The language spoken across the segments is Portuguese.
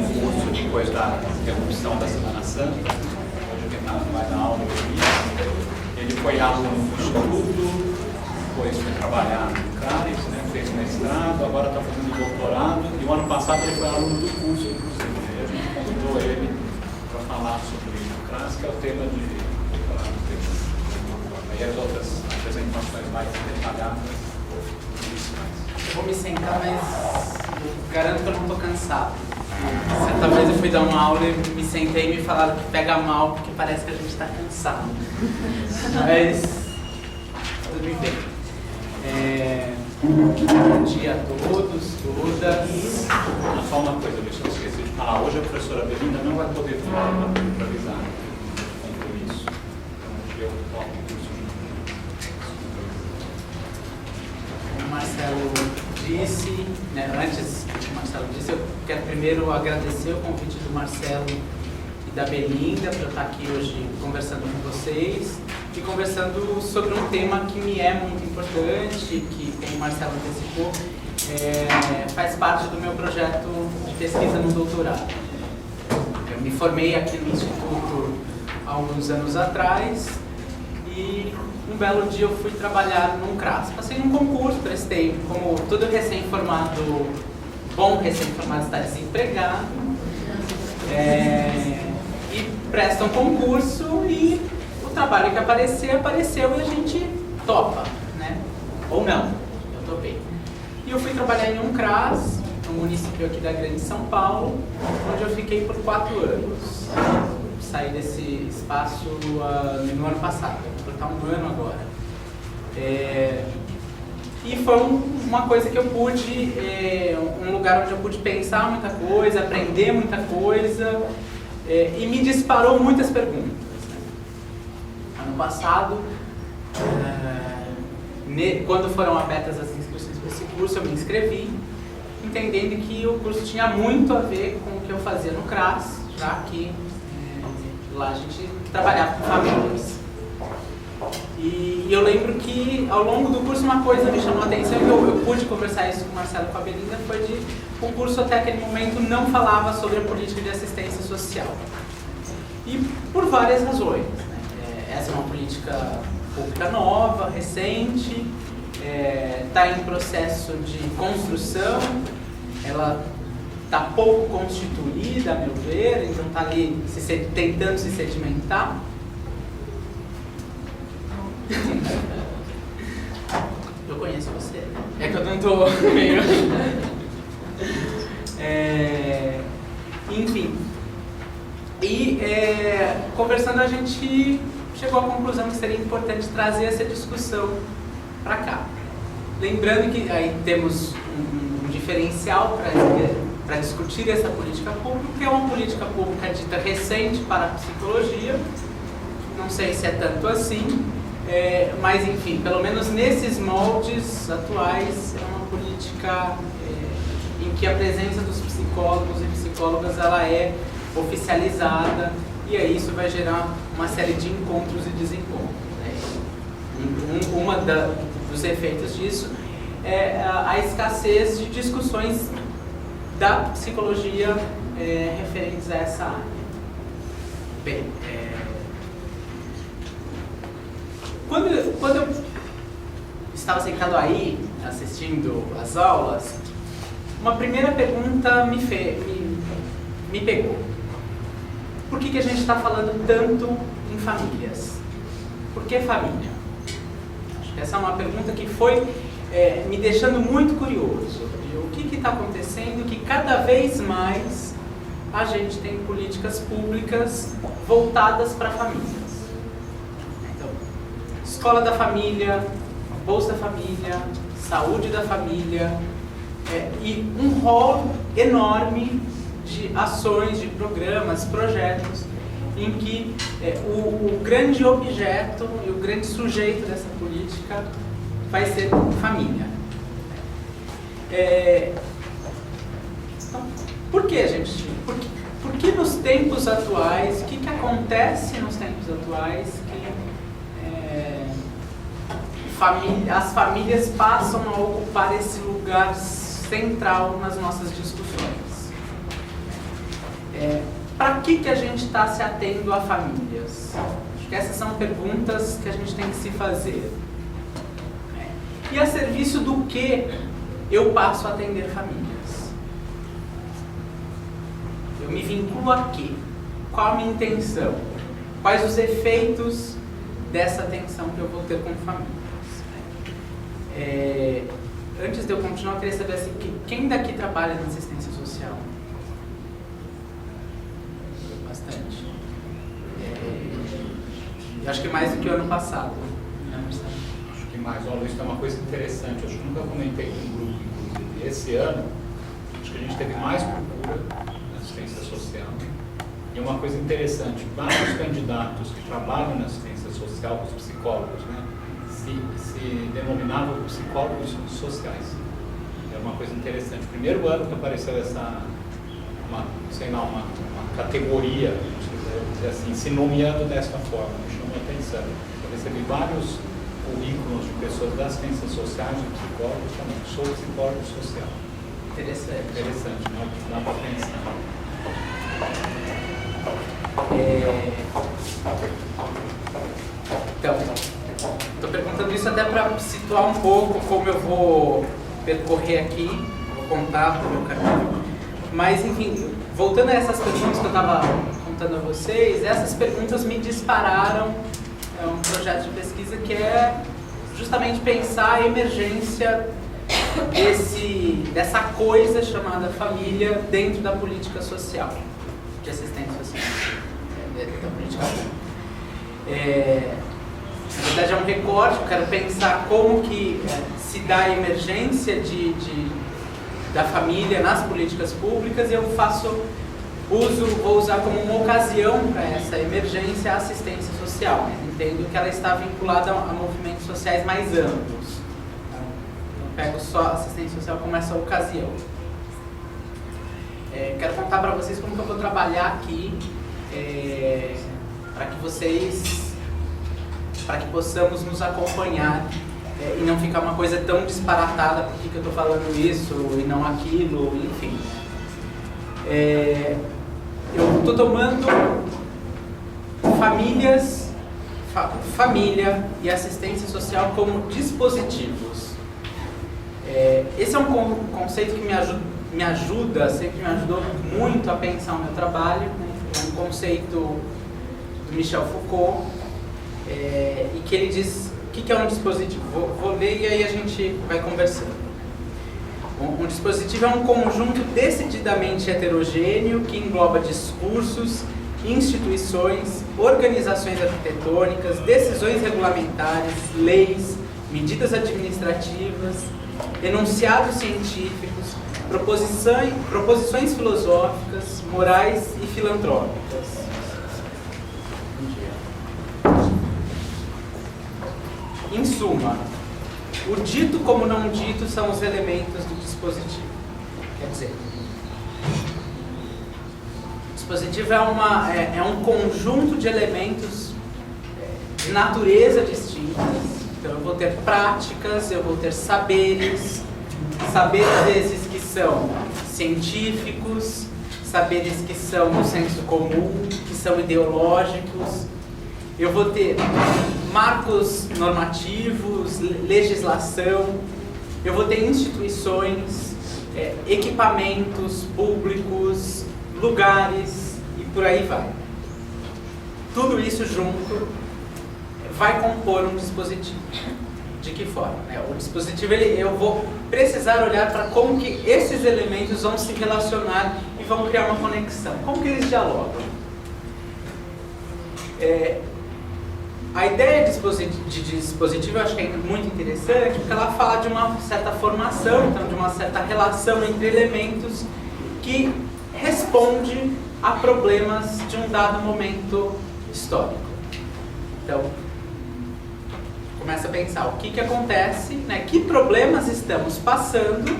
curso depois da interrupção da Semana Santa. Hoje o Renato vai dar aula no Ele foi aluno do Instituto, depois foi trabalhar no CRAS, né, fez mestrado, agora está fazendo doutorado, e o ano passado ele foi aluno do curso, inclusive. E a gente convidou ele para falar sobre o CRAS, que é o tema de doutorado dele. Aí as outras apresentações mais detalhadas. Eu vou me sentar, mas garanto que eu não estou cansado. Certa vez eu fui dar uma aula e me sentei e me falaram que pega mal porque parece que a gente está cansado. Mas tudo bem. Bom dia a todos, todas. Só uma coisa, deixa eu esquecer de falar. Hoje a professora Belinda não vai poder vir para avisar com isso. Então eu toco o curso. Como o Marcelo disse, né, antes que o Marcelo disse, eu quero primeiro agradecer o convite do Marcelo e da Belinda para eu estar aqui hoje conversando com vocês e conversando sobre um tema que me é muito importante, que, como o Marcelo antecipou, faz parte do meu projeto de pesquisa no doutorado. Eu me formei aqui no Instituto há alguns anos atrás e um belo dia eu fui trabalhar num CRAS. Passei num concurso, prestei, como todo recém-formado, bom recém-formado está desempregado, e presta um concurso e o trabalho que apareceu e a gente topa, né? Ou não, eu topei. E eu fui trabalhar em um CRAS, um município aqui da Grande São Paulo, onde eu fiquei por 4 anos. Saí desse espaço no ano passado, vou estar um ano agora. E foi uma coisa que eu pude, um lugar onde eu pude pensar muita coisa, aprender muita coisa, e me disparou muitas perguntas. Ano passado, quando foram abertas as inscrições para esse curso, eu me inscrevi, entendendo que o curso tinha muito a ver com o que eu fazia no CRAS, já que lá a gente trabalhava com famílias. E eu lembro que ao longo do curso uma coisa me chamou a atenção, e eu pude conversar isso com o Marcelo e com a Belinda, foi de o curso até aquele momento não falava sobre a política de assistência social. E por várias razões. Né? Essa é uma política pública nova, recente, está em processo de construção, ela está pouco constituída, a meu ver, então está ali tentando se sedimentar. Eu conheço você, é que eu não estou meio... Enfim, e conversando a gente chegou à conclusão que seria importante trazer essa discussão para cá. Lembrando que aí temos um diferencial para discutir essa política pública, que é uma política pública dita recente para a psicologia, não sei se é tanto assim, mas enfim, pelo menos nesses moldes atuais, é uma política em que a presença dos psicólogos e psicólogas ela é oficializada, e aí isso vai gerar uma série de encontros e desencontros. Uma dos efeitos disso é a escassez de discussões da psicologia referentes a essa área. Bem, quando eu estava sentado aí, assistindo as aulas, uma primeira pergunta me pegou. Por que a gente está falando tanto em famílias? Por que família? Acho que essa é uma pergunta que foi me deixando muito curioso. O que está acontecendo que cada vez mais a gente tem políticas públicas voltadas para famílias. Então, escola da família, Bolsa Família, saúde da família, e um rol enorme de ações, de programas, projetos, em que o grande objeto e o grande sujeito dessa política vai ser família. Então, por que, gente? Por que nos tempos atuais, o que acontece nos tempos atuais que as famílias passam a ocupar esse lugar central nas nossas discussões? Para que a gente está se atendo a famílias? Acho que essas são perguntas que a gente tem que se fazer. E a serviço do que eu passo a atender famílias? Eu me vinculo a quê? Qual a minha intenção? Quais os efeitos dessa atenção que eu vou ter com famílias? Antes de eu continuar, eu queria saber assim, quem daqui trabalha na assistência social? Bastante. Eu acho que mais do que o ano passado. Acho que mais. Olha, isso é uma coisa interessante. Eu acho que nunca comentei com o grupo, inclusive. Esse ano, acho que a gente teve mais procura na assistência social. E uma coisa interessante, vários candidatos que trabalham na assistência social, os psicólogos, né, se denominavam psicólogos sociais. É uma coisa interessante. Primeiro ano que apareceu uma categoria, dizer assim, se nomeando desta forma, me chamou a atenção. Eu recebi vários currículos de pessoas da assistência social, de psicólogos também. Sou psicólogo social. Interessante, né? Dá para pensar. Então, estou perguntando isso até para situar um pouco como eu vou percorrer aqui, vou contar o meu caminho. Mas, enfim, voltando a essas perguntas que eu estava contando a vocês, essas perguntas me dispararam um projeto de pesquisa que é justamente pensar a emergência dessa coisa chamada família dentro da política social, de assistência social, dentro da política pública. Na verdade é um recorte, eu quero pensar como que se dá a emergência da família nas políticas públicas, e eu vou usar como uma ocasião para essa emergência a assistência social. Entendo que ela está vinculada a movimentos sociais mais amplos. Então pego só a assistência social como essa ocasião. Quero contar para vocês como que eu vou trabalhar aqui para que possamos nos acompanhar e não ficar uma coisa tão disparatada, por que eu estou falando isso e não aquilo, enfim. Eu estou tomando família e assistência social como dispositivos. Esse é um conceito que me ajuda, sempre me ajudou muito a pensar o meu trabalho, né? É um conceito do Michel Foucault, e que ele diz o que é um dispositivo. Vou ler e aí a gente vai conversando. Um dispositivo é um conjunto decididamente heterogêneo que engloba discursos, instituições, organizações arquitetônicas, decisões regulamentares, leis, medidas administrativas, enunciados científicos, proposições filosóficas, morais e filantrópicas. Em suma, o dito como não dito são os elementos do dispositivo. Quer dizer, o dispositivo é um conjunto de elementos de natureza distintas. Então eu vou ter práticas, eu vou ter saberes às vezes que são científicos, saberes que são do senso comum, que são ideológicos. Eu vou ter marcos normativos, legislação, eu vou ter instituições, equipamentos públicos, lugares e por aí vai. Tudo isso junto vai compor um dispositivo. De que forma? O dispositivo, eu vou precisar olhar para como que esses elementos vão se relacionar e vão criar uma conexão. Como que eles dialogam? A ideia de dispositivo eu acho que é muito interessante porque ela fala de uma certa formação, então de uma certa relação entre elementos que responde a problemas de um dado momento histórico. Então, começa a pensar o que acontece, né, que problemas estamos passando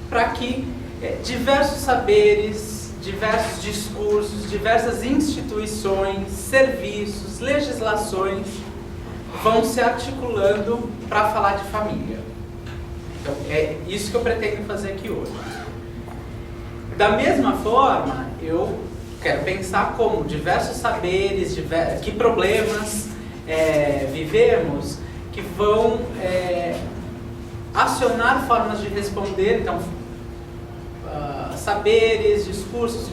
para que diversos saberes, diversos discursos, diversas instituições, serviços, legislações vão se articulando para falar de família. Então, é isso que eu pretendo fazer aqui hoje. Da mesma forma, eu quero pensar como diversos saberes, que problemas vivemos que vão acionar formas de responder, então saberes, discursos,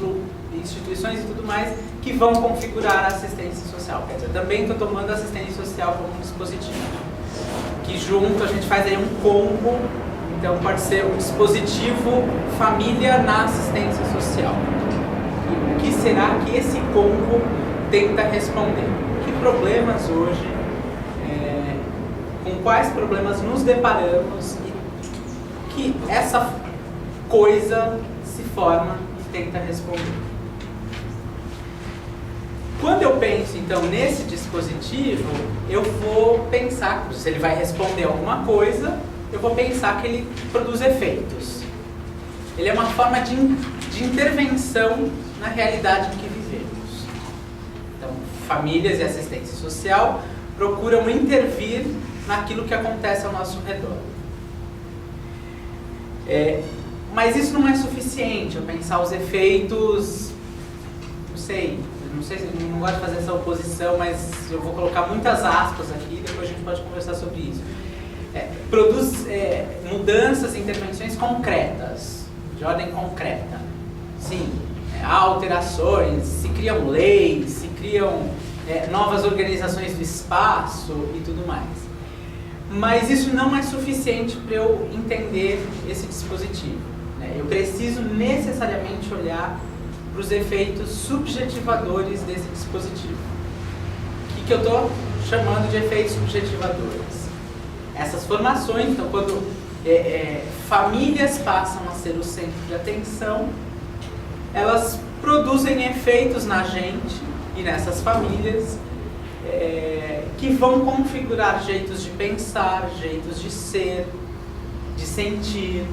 instituições e tudo mais que vão configurar a assistência social. Quer dizer, também estou tomando a assistência social como um dispositivo, que junto a gente faz aí um combo, então pode ser um dispositivo família na assistência social. E o que será que esse combo tenta responder? Que problemas hoje, com quais problemas nos deparamos e que essa coisa se forma e tenta responder? Quando eu penso, então, nesse dispositivo, eu vou pensar, se ele vai responder alguma coisa, eu vou pensar que ele produz efeitos. Ele é uma forma de intervenção na realidade em que vivemos. Então, famílias e assistência social procuram intervir naquilo que acontece ao nosso redor. Mas isso não é suficiente, eu pensar os efeitos, não sei se não gosto de fazer essa oposição, mas eu vou colocar muitas aspas aqui, depois a gente pode conversar sobre isso. Produz mudanças e intervenções concretas, de ordem concreta. Sim, há alterações, se criam leis, se criam novas organizações do espaço e tudo mais. Mas isso não é suficiente para eu entender esse dispositivo. Eu preciso necessariamente olhar para os efeitos subjetivadores desse dispositivo. O que eu estou chamando de efeitos subjetivadores? Essas formações, então, quando famílias passam a ser o centro de atenção, elas produzem efeitos na gente e nessas famílias que vão configurar jeitos de pensar, jeitos de ser, de sentir,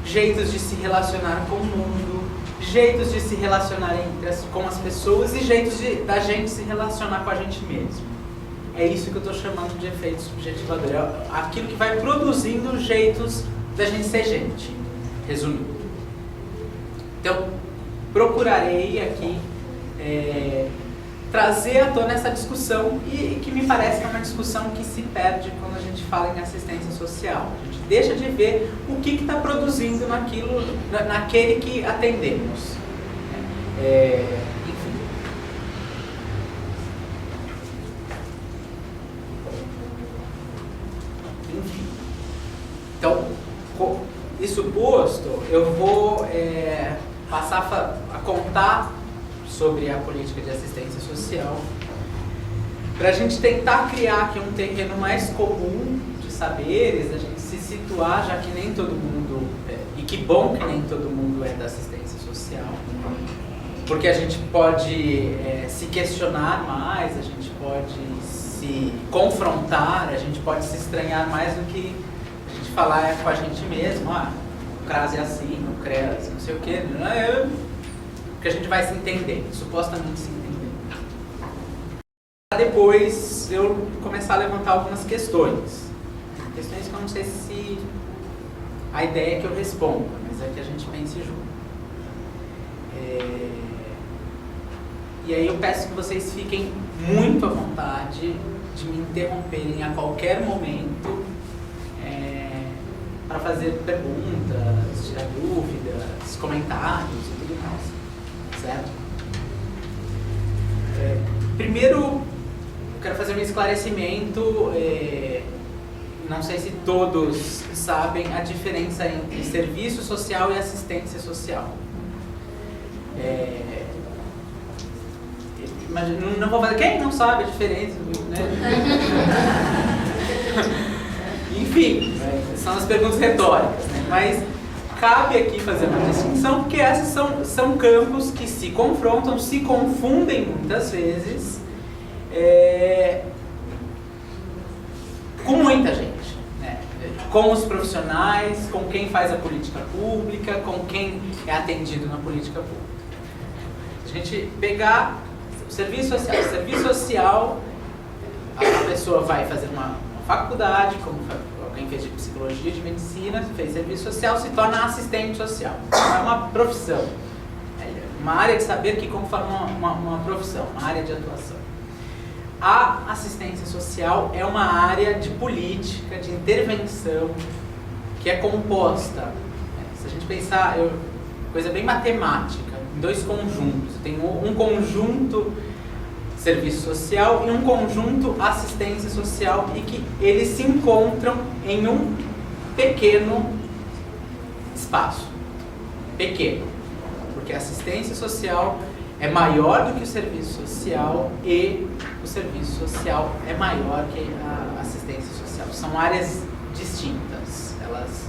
jeitos de se relacionar com o mundo, jeitos de se relacionar com as pessoas e jeitos da gente se relacionar com a gente mesmo. É isso que eu estou chamando de efeito subjetivador. É aquilo que vai produzindo jeitos da gente ser gente, resumindo. Então, procurarei aqui trazer à tona essa discussão e que me parece que é uma discussão que se perde quando a gente fala em assistência social. A gente deixa de ver o que está produzindo naquele que atendemos. Enfim. Então, isso posto, eu vou passar a contar sobre a política de assistência social, para a gente tentar criar aqui um terreno mais comum de saberes, a gente se situar, já que nem todo mundo, e que bom que nem todo mundo é da assistência social, porque a gente pode se questionar mais, a gente pode se confrontar, a gente pode se estranhar mais do que a gente falar com a gente mesmo, o CRAS é assim, o CREAS, não sei o quê, porque a gente vai se entender, supostamente se entender. Depois eu começar a levantar algumas questões. Questões que eu não sei se a ideia é que eu responda, mas é que a gente pense junto. E aí eu peço que vocês fiquem muito à vontade de me interromperem a qualquer momento para fazer perguntas, tirar dúvidas, comentários e tudo mais. Certo? Primeiro, eu quero fazer um esclarecimento. Não sei se todos sabem a diferença entre serviço social e assistência social. Mas não vou fazer. Quem não sabe a diferença? Né? Enfim, são as perguntas retóricas, né? Mas cabe aqui fazer uma distinção, porque essas são campos que se confrontam, se confundem muitas vezes com muita gente, né? Com os profissionais, com quem faz a política pública, com quem é atendido na política pública. A gente pegar o serviço social, a pessoa vai fazer uma faculdade, como alguém fez de psicologia, de medicina, fez serviço social, se torna assistente social. É uma profissão. uma área de saber que conforma uma profissão, uma área de atuação. A assistência social é uma área de política, de intervenção, que é composta, se a gente pensar, coisa bem matemática, em dois conjuntos. Tem um conjunto serviço social e um conjunto assistência social, e que eles se encontram em um pequeno espaço. Pequeno. Porque a assistência social é maior do que o serviço social e o serviço social é maior que a assistência social. São áreas distintas, elas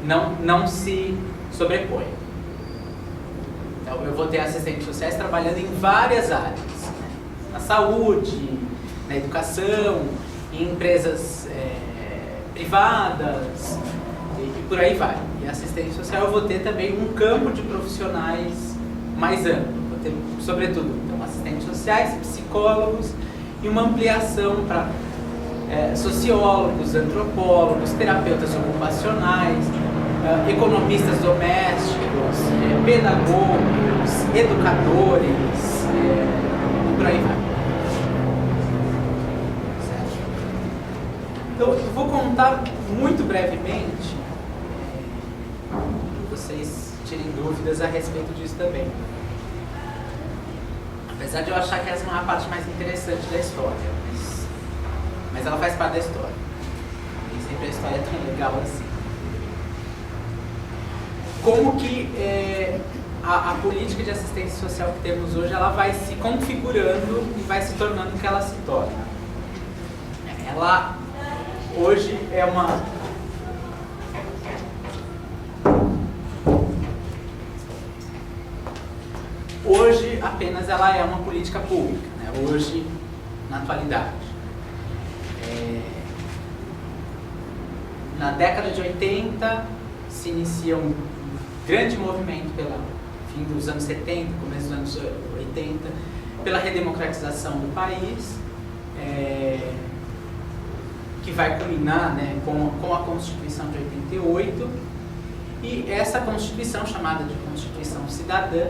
não se sobrepõem. Então eu vou ter assistentes sociais trabalhando em várias áreas, né? Na saúde, na educação, em empresas privadas e por aí vai. E a assistência social eu vou ter também um campo de profissionais mais amplo. Vou ter, sobretudo, então, assistentes sociais, psicólogos e uma ampliação para sociólogos, antropólogos, terapeutas ocupacionais, economistas domésticos, pedagogos, educadores, e por aí vai. Certo? Então, eu vou contar muito brevemente, para vocês tirem dúvidas a respeito disso também. Apesar de eu achar que essa não é a parte mais interessante da história, mas ela faz parte da história. Nem sempre a história é tão legal assim. Como que a política de assistência social que temos hoje, ela vai se configurando e vai se tornando o que ela se torna. Ela hoje é uma... Hoje apenas ela é uma política pública, né? Hoje, na atualidade. Na década de 80 se inicia um grande movimento pelo fim dos anos 70, começo dos anos 80, pela redemocratização do país, que vai culminar, né, com a Constituição de 88, e essa Constituição, chamada de Constituição Cidadã,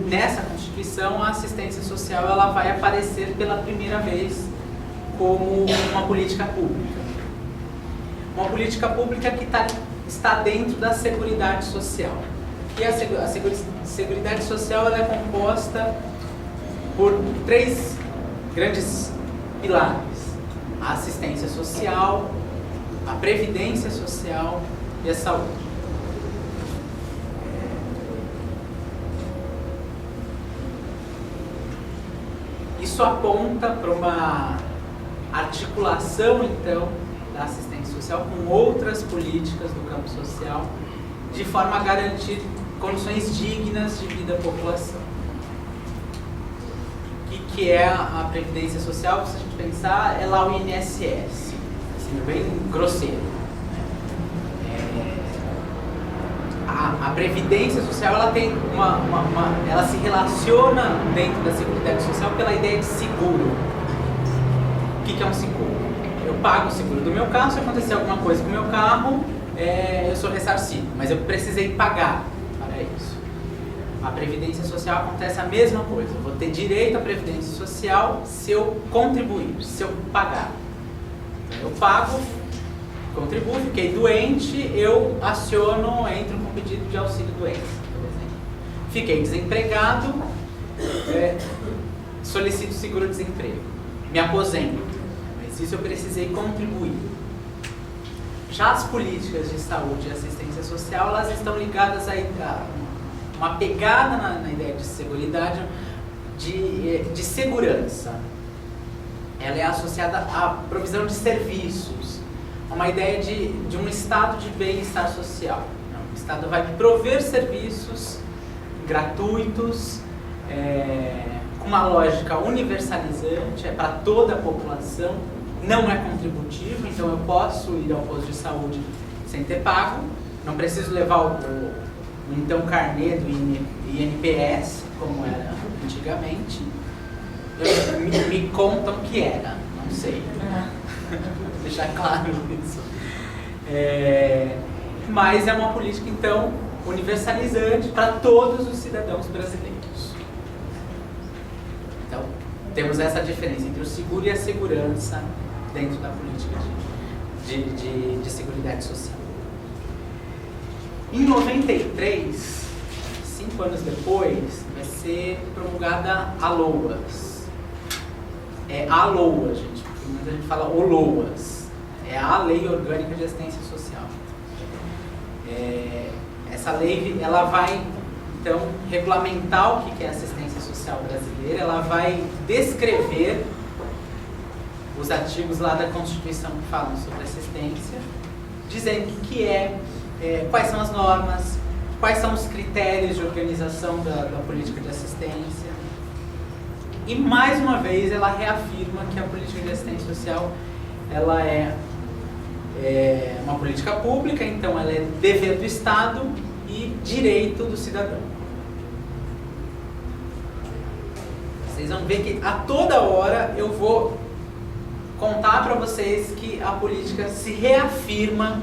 nessa Constituição, a assistência social ela vai aparecer pela primeira vez como uma política pública. Uma política pública que está dentro da Seguridade Social. E a Seguridade Social ela é composta por três grandes pilares: a assistência social, a previdência social e a saúde. Isso aponta para uma articulação, então, da assistência social com outras políticas do campo social, de forma a garantir condições dignas de vida à população. O que é a Previdência Social? Se a gente pensar, é lá o INSS, assim, bem grosseiro. A Previdência Social ela tem ela se relaciona dentro da Seguridade Social pela ideia de seguro. O que é um seguro? Eu pago o seguro do meu carro, se acontecer alguma coisa com o meu carro, eu sou ressarcido, mas eu precisei pagar para isso. A Previdência Social acontece a mesma coisa. Eu vou ter direito à Previdência Social se eu contribuir, se eu pagar. Então, eu pago, contribuo, fiquei doente, eu aciono, entro com pedido de auxílio doença, por exemplo. Fiquei desempregado, solicito seguro-desemprego, me aposento, mas isso eu precisei contribuir. Já as políticas de saúde e assistência social, elas estão ligadas a uma pegada na ideia de seguridade, de segurança. Ela é associada à provisão de serviços, uma ideia de um estado de bem-estar social. O Estado vai prover serviços gratuitos, com uma lógica universalizante, é para toda a população, não é contributivo, então eu posso ir ao posto de saúde sem ter pago, não preciso levar o então carnê do INPS, como era antigamente. Me contam que era, não sei. Deixar claro isso. Mas é uma política, então, universalizante para todos os cidadãos brasileiros. Então, temos essa diferença entre o seguro e a segurança dentro da política de seguridade social. Em 93, 5 anos depois, vai ser promulgada a LOAS. É a LOAS, gente, porque muita gente fala o LOAS. É a Lei Orgânica de Assistência Social. Essa lei, ela vai, então, regulamentar o que é assistência social brasileira, ela vai descrever os artigos lá da Constituição que falam sobre assistência, dizendo o que quais são as normas, quais são os critérios de organização da política de assistência. E, mais uma vez, ela reafirma que a política de assistência social ela é uma política pública, então ela é dever do Estado e direito do cidadão. Vocês vão ver que a toda hora eu vou contar para vocês que a política se reafirma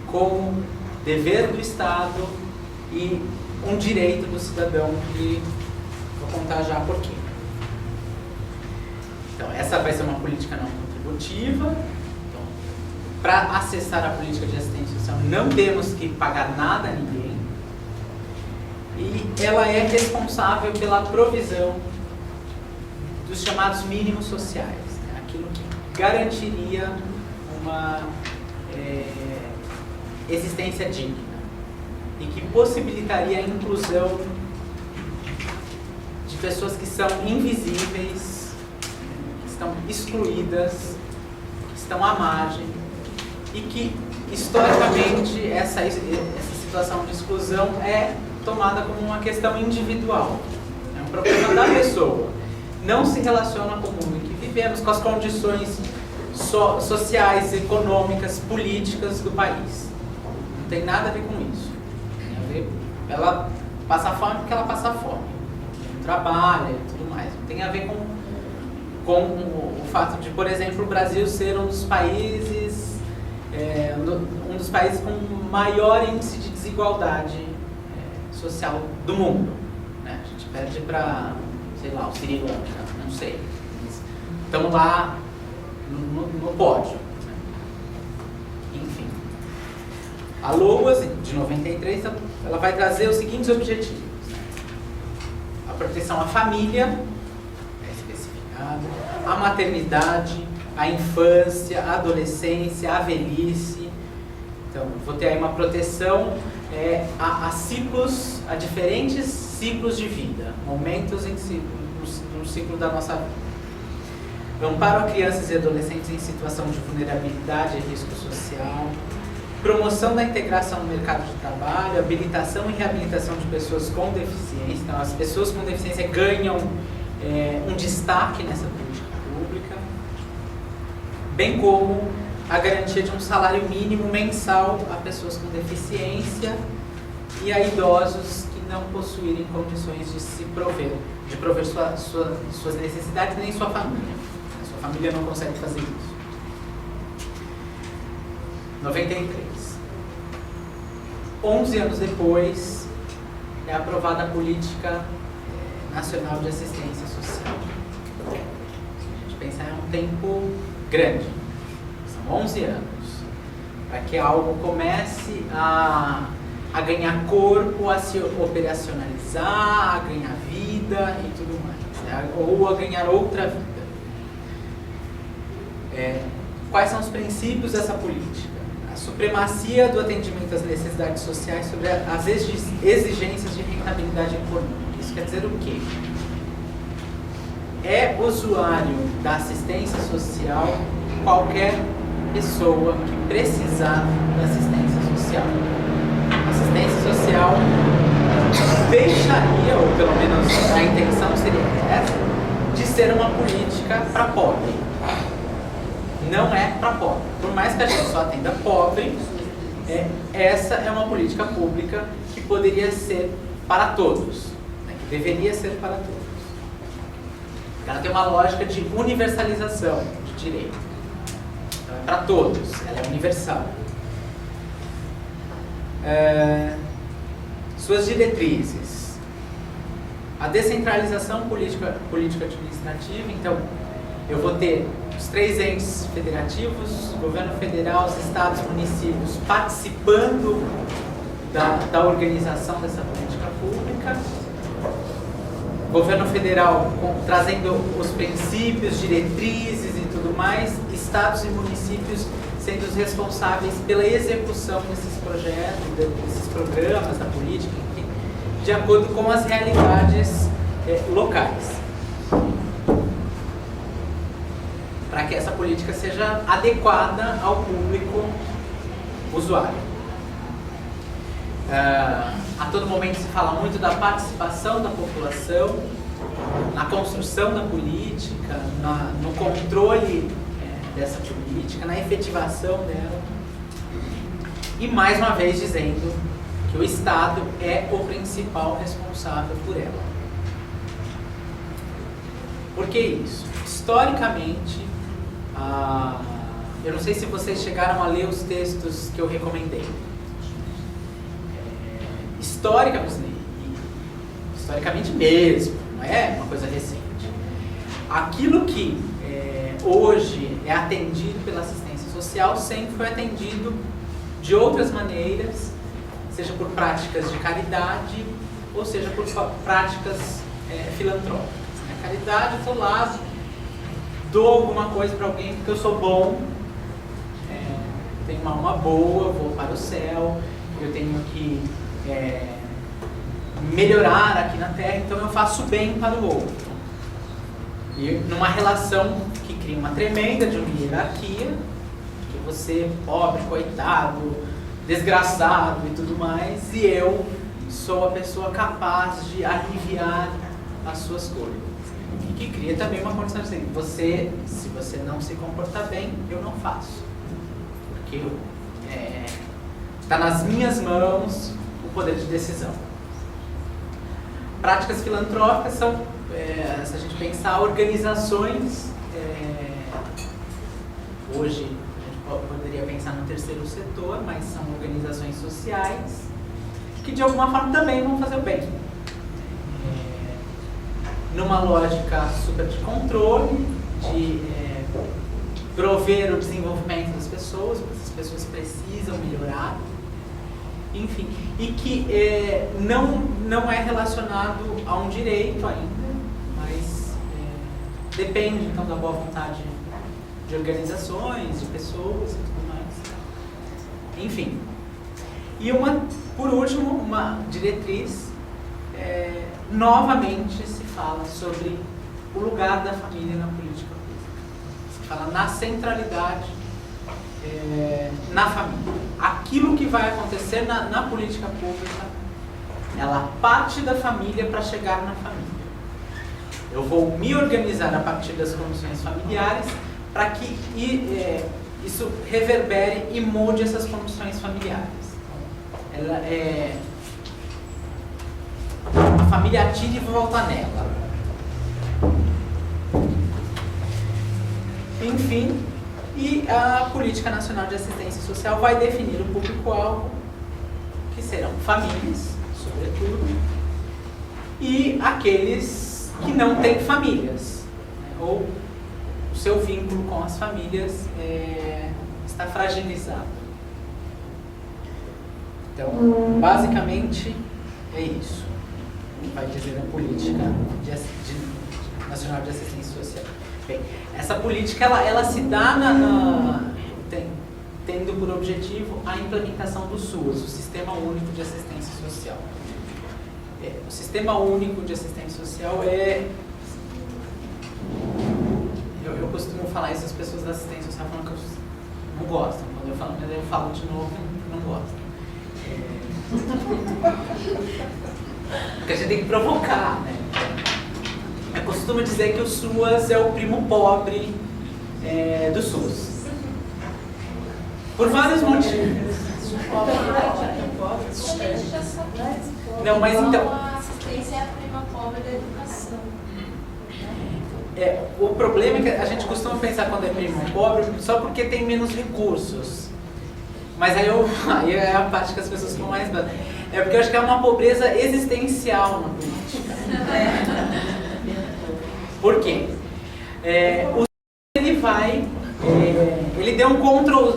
como dever do Estado e um direito do cidadão, e vou contar já por quê. Então, essa vai ser uma política não contributiva. Então, para acessar a política de assistência social, não temos que pagar nada a ninguém. E ela é responsável pela provisão dos chamados mínimos sociais, né? Aquilo que garantiria uma existência digna e que possibilitaria a inclusão de pessoas que são invisíveis, que estão excluídas, que estão à margem e que, historicamente, essa situação de exclusão é tomada como uma questão individual. É um problema da pessoa. Não se relaciona com o mundo em que vivemos, com as condições sociais, econômicas, políticas do país. Não tem nada a ver com isso. Tem a ver ela passar fome porque ela passa fome. Não trabalha e tudo mais. Não tem a ver com o fato de, por exemplo, o Brasil ser um dos países com maior índice de desigualdade social do mundo. Né? A gente perde para, sei lá, o Sri Lanka, não sei. Estamos lá no pódio. Né? Enfim. A LOAS, de 93, ela vai trazer os seguintes objetivos. A proteção à família, é especificado, a maternidade, a infância, a adolescência, a velhice. Então, vou ter aí uma proteção a ciclos, a diferentes ciclos de vida, momentos no ciclo da nossa vida. Amparo a crianças e adolescentes em situação de vulnerabilidade e risco social, promoção da integração no mercado de trabalho, habilitação e reabilitação de pessoas com deficiência. Então, as pessoas com deficiência ganham um destaque nessa política pública, bem como a garantia de um salário mínimo mensal a pessoas com deficiência e a idosos que não possuírem condições de se prover, de prover suas necessidades, nem sua família. A sua família não consegue fazer isso. 93. 11 anos depois, é aprovada a Política Nacional de Assistência Social. Se a gente pensar, é um tempo grande. São 11 anos. Para que algo comece a ganhar corpo, a se operacionalizar, a ganhar vida e tudo mais. Né? Ou a ganhar outra vida. Quais são os princípios dessa política? A supremacia do atendimento às necessidades sociais sobre as exigências de rentabilidade econômica. Isso quer dizer o quê? É usuário da assistência social qualquer pessoa que precisar da assistência social. A assistência social deixaria, ou pelo menos a intenção seria essa, de ser uma política para pobre. Não é para pobre. Por mais que a gente só atenda pobre, essa é uma política pública que poderia ser para todos, né? Que deveria ser para todos. Ela tem uma lógica de universalização de direito. Então é para todos, ela é universal. suas diretrizes. A descentralização político-administrativa, então, eu vou ter os 3 entes federativos, governo federal, os estados, municípios, participando da organização dessa política pública. Governo federal trazendo os princípios, diretrizes e tudo mais, estados e municípios sendo os responsáveis pela execução desses projetos, desses programas, da política, enfim, de acordo com as realidades locais. Para que essa política seja adequada ao público usuário. A todo momento se fala muito da participação da população na construção da política, no controle dessa política, na efetivação dela. E mais uma vez dizendo que o Estado é o principal responsável por ela. Por que isso? Historicamente, eu não sei se vocês chegaram a ler os textos que eu recomendei. Historicamente mesmo, não é uma coisa recente. Aquilo que hoje é atendido pela assistência social sempre foi atendido de outras maneiras, seja por práticas de caridade ou seja por práticas filantrópicas. Caridade, eu estou lá, dou alguma coisa para alguém porque eu sou bom, tenho uma alma boa, vou para o céu, eu tenho que melhorar aqui na Terra, então eu faço bem para o outro. E numa relação que cria uma tremenda de uma hierarquia, que você, pobre, coitado, desgraçado e tudo mais, e eu sou a pessoa capaz de aliviar as suas coisas. E que cria também uma condição de você, se você não se comportar bem, eu não faço. Porque está nas minhas mãos o poder de decisão. Práticas filantrópicas são, se a gente pensar, organizações, hoje a gente poderia pensar no terceiro setor, mas são organizações sociais que de alguma forma também vão fazer o bem. Numa lógica super de controle, de prover o desenvolvimento das pessoas, porque as pessoas precisam melhorar, enfim, e que não é relacionado a um direito ainda, mas depende então da boa vontade de organizações, de pessoas e tudo mais. Enfim. E por último, uma diretriz, novamente se fala sobre o lugar da família na política pública. Se fala na centralidade na família. Aquilo que vai acontecer na política pública, ela parte da família para chegar na família. Eu vou me organizar a partir das condições familiares para que isso reverbere e molde essas condições familiares. A família atira e volta nela. Enfim, e a Política Nacional de Assistência Social vai definir o público-alvo, que serão famílias, sobretudo, e aqueles que não têm famílias, ou o seu vínculo com as famílias está fragilizado. Então, basicamente, é isso que vai dizer a Política Nacional de Assistência Social. Bem, essa política ela se dá tendo por objetivo a implementação do SUAS, o Sistema Único de Assistência Social. O Sistema Único de Assistência Social eu costumo falar isso, as pessoas da assistência social falam que não gostam. Quando eu falo de novo, não gostam. Porque a gente tem que provocar, né? Eu costumo dizer que o SUAS é o primo pobre do SUS. Por vários motivos. Não, mas então... A assistência é a prima pobre da educação. O problema é que a gente costuma pensar quando é primo pobre só porque tem menos recursos. Mas aí é a parte que as pessoas ficam mais... É porque eu acho que é uma pobreza existencial na política. Por quê? O ele vai... ele deu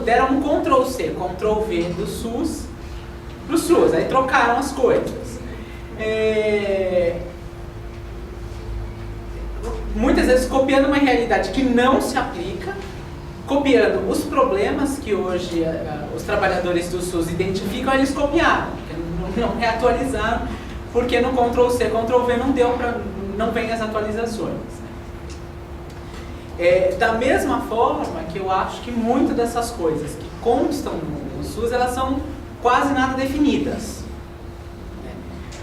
deram um Ctrl+C, Ctrl+V do SUS pro SUS, aí trocaram as coisas. Muitas vezes copiando uma realidade que não se aplica, copiando os problemas que hoje os trabalhadores do SUS identificam, eles copiaram, não reatualizaram, porque no Ctrl+C, Ctrl+V não vem as atualizações. Da mesma forma que eu acho que muitas dessas coisas que constam no SUS, elas são quase nada definidas.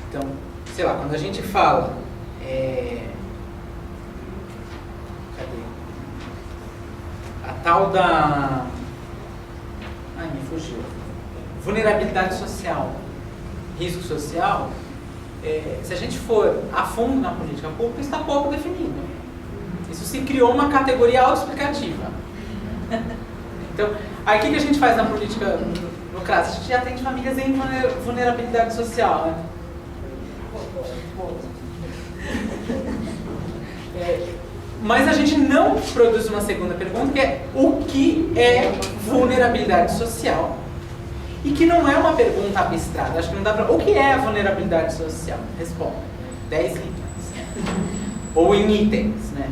Então, sei lá, quando a gente fala... cadê? A tal da... Ai, me fugiu. Vulnerabilidade social, risco social, se a gente for a fundo na política pública, está pouco definido. Isso se criou uma categoria autoexplicativa. Então, aí o que a gente faz na política, no CRAS? A gente atende famílias em vulnerabilidade social, né? Mas a gente não produz uma segunda pergunta, que é o que é vulnerabilidade social? E que não é uma pergunta abstrata. Acho que não dá pra... O que é a vulnerabilidade social? Responda. 10 linhas. Ou em itens, né?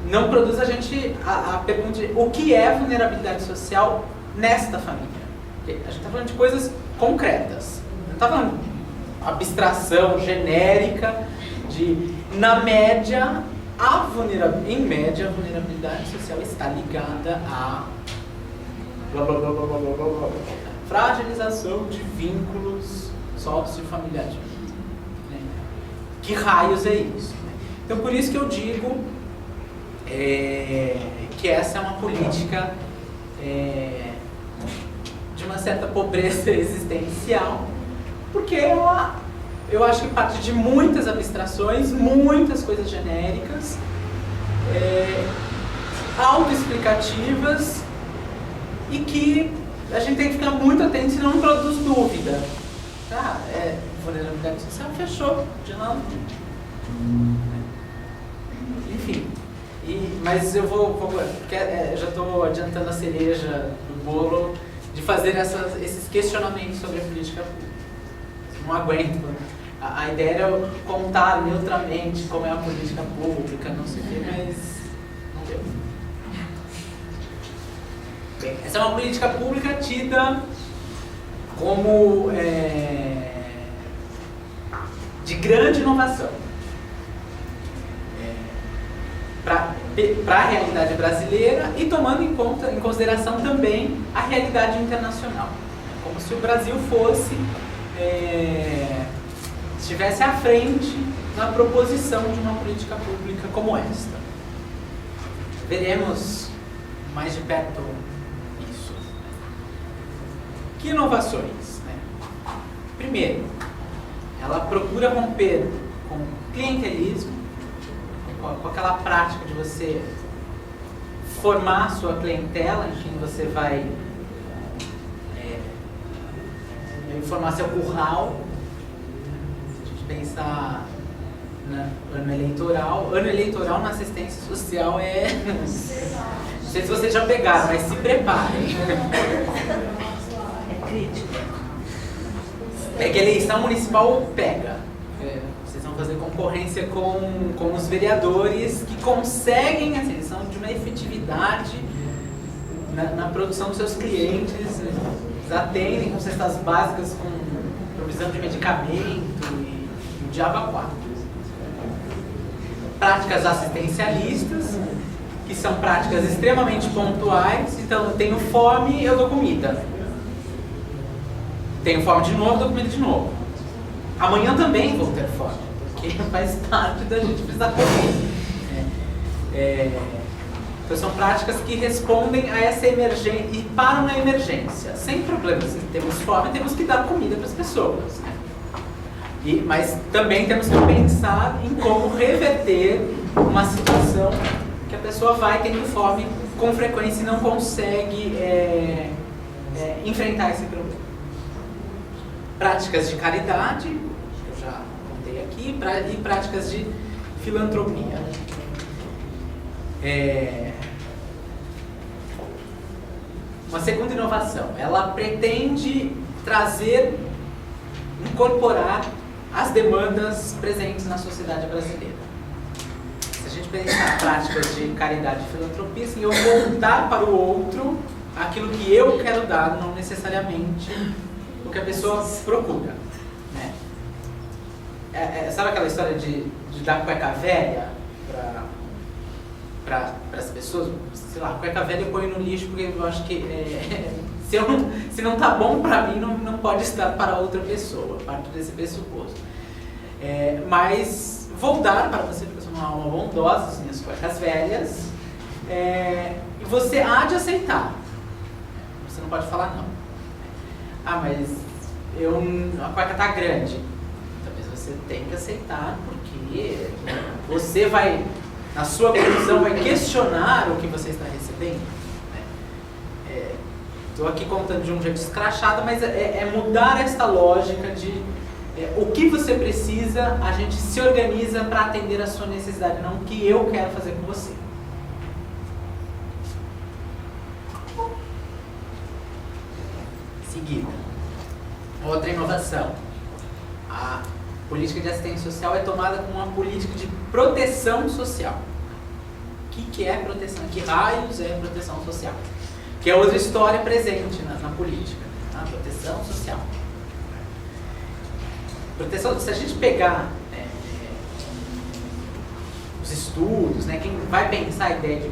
Não produz a gente a pergunta de o que é vulnerabilidade social nesta família. Porque a gente está falando de coisas concretas. Não está falando de abstração genérica, de, na média, em média, a vulnerabilidade social está ligada a blá, blá, blá, blá, blá, blá, blá, fragilização de vínculos sociofamiliares. Que raios é isso? Então, por isso que eu digo que essa é uma política de uma certa pobreza existencial, porque eu acho que parte de muitas abstrações, muitas coisas genéricas, autoexplicativas, e que a gente tem que ficar muito atento, senão não produz dúvida. Vulnerabilidade social, fechou, de novo. Enfim. Mas eu já estou adiantando a cereja do bolo de fazer esses questionamentos sobre a política pública. Não aguento. A ideia era contar neutramente como é a política pública, não sei o quê, mas não deu. Bem, essa é uma política pública tida como de grande inovação para a realidade brasileira e tomando em consideração também a realidade internacional. Como se o Brasil estivesse à frente na proposição de uma política pública como esta. Veremos mais de perto isso. Que inovações? Primeiro, ela procura romper com clientelismo, com aquela prática de você formar a sua clientela, em quem você vai formar seu curral. Se a gente pensar no ano eleitoral na assistência social não sei se vocês já pegaram, mas se preparem. É crítico. É que a eleição municipal pega. Vocês vão fazer concorrência com os vereadores que conseguem, assim, eles são de uma efetividade na produção dos seus clientes, eles atendem com cestas básicas, com provisão de medicamento e o diabo a quatro. Práticas assistencialistas, que são práticas extremamente pontuais. Então, eu tenho fome, eu dou comida. Tenho fome de novo, dou comida de novo. Amanhã também vou ter fome, porque faz parte da gente precisar comer. Então são práticas que respondem a essa emergência e param na emergência, sem problemas. Se temos fome, temos que dar comida para as pessoas. Mas também temos que pensar em como reverter uma situação que a pessoa vai tendo fome com frequência e não consegue enfrentar esse problema. práticas de caridade, que eu já contei aqui, e práticas de filantropia. Uma segunda inovação, ela pretende incorporar as demandas presentes na sociedade brasileira. Se a gente pensar práticas de caridade e filantropia, assim, eu vou dar para o outro aquilo que eu quero dar, não necessariamente o que a pessoa procura, né? Sabe aquela história de dar cueca velha para as pessoas? Sei lá, cueca velha eu ponho no lixo porque eu acho que se não tá bom para mim, não pode estar para outra pessoa, parto desse pressuposto. Mas vou dar para você, porque eu sou uma alma bondosa, as minhas cuecas velhas, e você há de aceitar. Você não pode falar não. Ah, mas a cueca tá grande. Talvez você tenha que aceitar, porque você vai, na sua conclusão, vai questionar o que você está recebendo. Estou aqui contando de um jeito escrachado, mas é mudar esta lógica de o que você precisa, a gente se organiza para atender a sua necessidade, não o que eu quero fazer com você. Seguida, outra inovação. A política de assistência social é tomada como uma política de proteção social. O que é proteção? Que raios é proteção social? Que é outra história presente na política, a proteção social. Proteção, se a gente pegar os estudos, né, quem vai pensar a ideia de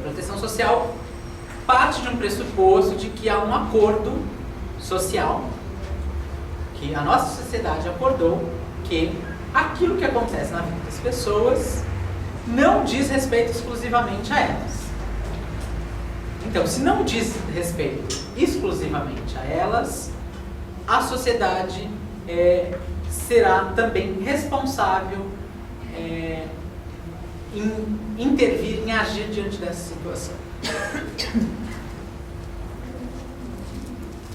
proteção social parte de um pressuposto de que há um acordo social, que a nossa sociedade acordou que aquilo que acontece na vida das pessoas não diz respeito exclusivamente a elas. Então, se não diz respeito exclusivamente a elas, a sociedade será também responsável em intervir, em agir diante dessa situação.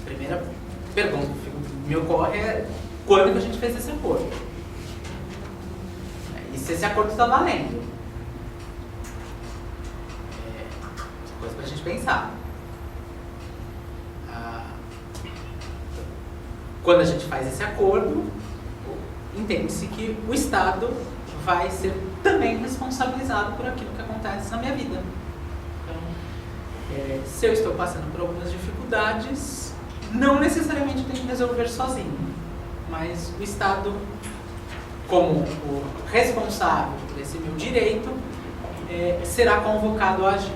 A primeira pergunta que me ocorre é quando que a gente fez esse acordo? E se esse acordo está valendo? Coisa para a gente pensar. Quando a gente faz esse acordo, entende-se que o Estado vai ser também responsabilizado por aquilo que acontece na minha vida. Então, se eu estou passando por algumas dificuldades, não necessariamente eu tenho que resolver sozinho, mas o Estado, como o responsável por esse meu direito, será convocado a agir.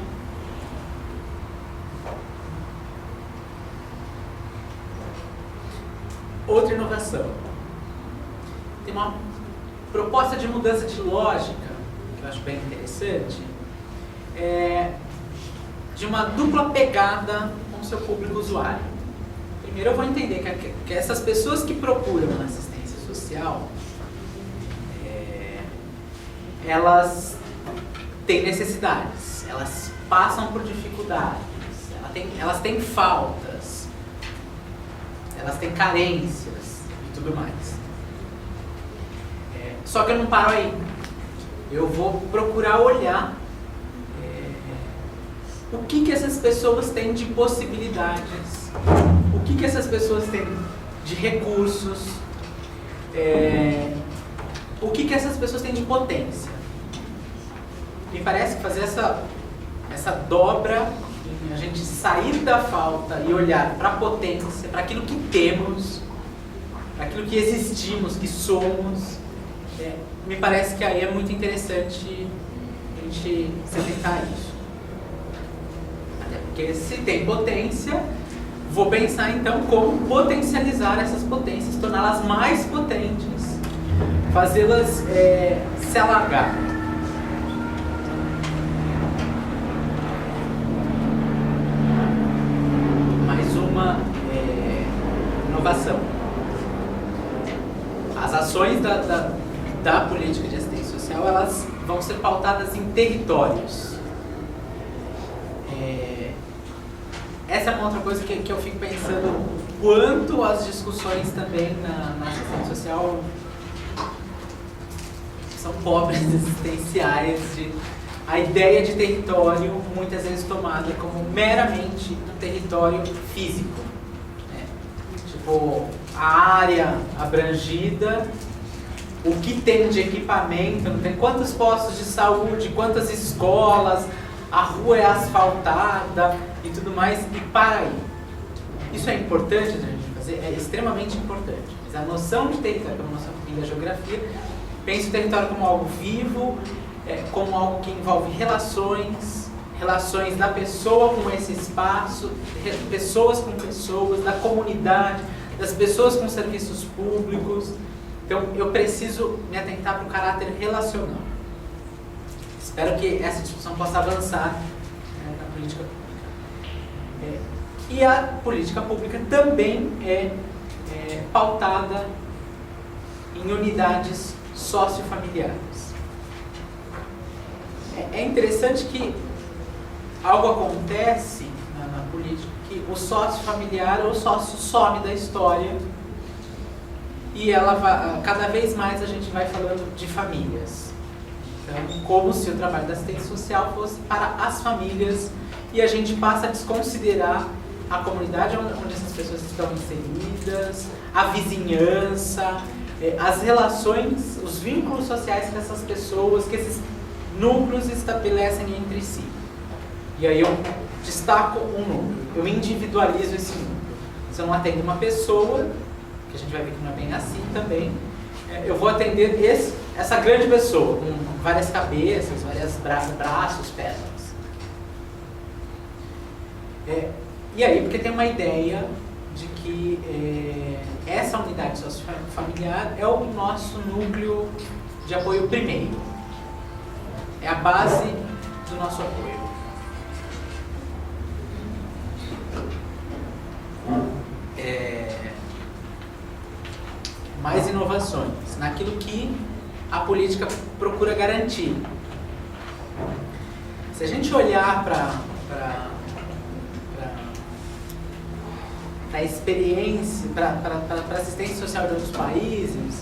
Outra inovação. Tem uma proposta de mudança de lógica, que eu acho bem interessante, de uma dupla pegada com o seu público usuário. Primeiro eu vou entender que essas pessoas que procuram assistência social, elas têm necessidades, elas passam por dificuldades, elas têm faltas, elas têm carências e tudo mais. Só que eu não paro aí. Eu vou procurar olhar o que essas pessoas têm de possibilidades, o que essas pessoas têm de recursos, o que essas pessoas têm de potência. Me parece que fazer essa dobra, a gente sair da falta e olhar para a potência, para aquilo que temos, para aquilo que existimos, que somos, me parece que aí é muito interessante a gente se atentar a isso. Até porque se tem potência, vou pensar então como potencializar essas potências, torná-las mais potentes, fazê-las se alargar. Mais uma inovação. As ações da política de assistência social, elas vão ser pautadas em territórios. essa é uma outra coisa que eu fico pensando, quanto as discussões também na assistência social são pobres existenciais, de a ideia de território muitas vezes tomada como meramente um território físico, né? Tipo, a área abrangida, o que tem de equipamento, não tem quantos postos de saúde, quantas escolas, a rua é asfaltada e tudo mais, e para aí. Isso é importante a gente fazer? É extremamente importante. Mas a noção de território, como noção que vem da geografia, pensa o território como algo vivo, como algo que envolve relações da pessoa com esse espaço, pessoas com pessoas, da comunidade, das pessoas com serviços públicos. Então, eu preciso me atentar para o caráter relacional. Espero que essa discussão possa avançar, né, na política pública. E a política pública também é pautada em unidades sociofamiliares. É interessante que algo acontece na política, que o sócio familiar ou o sócio some da história e cada vez mais a gente vai falando de famílias. Então, como se o trabalho da assistência social fosse para as famílias e a gente passa a desconsiderar a comunidade onde essas pessoas estão inseridas, a vizinhança, as relações, os vínculos sociais que essas pessoas, que esses núcleos estabelecem entre si. E aí eu destaco um núcleo, eu individualizo esse núcleo. Se eu não atendo uma pessoa, que a gente vai ver que não é bem assim também, eu vou atender essa grande pessoa, com várias cabeças, vários braços, pernas. E aí, porque tem uma ideia de que essa unidade sociofamiliar é o nosso núcleo de apoio primeiro. É a base do nosso apoio. Mais inovações naquilo que a política procura garantir. Se a gente olhar para a experiência, para a assistência social de outros países,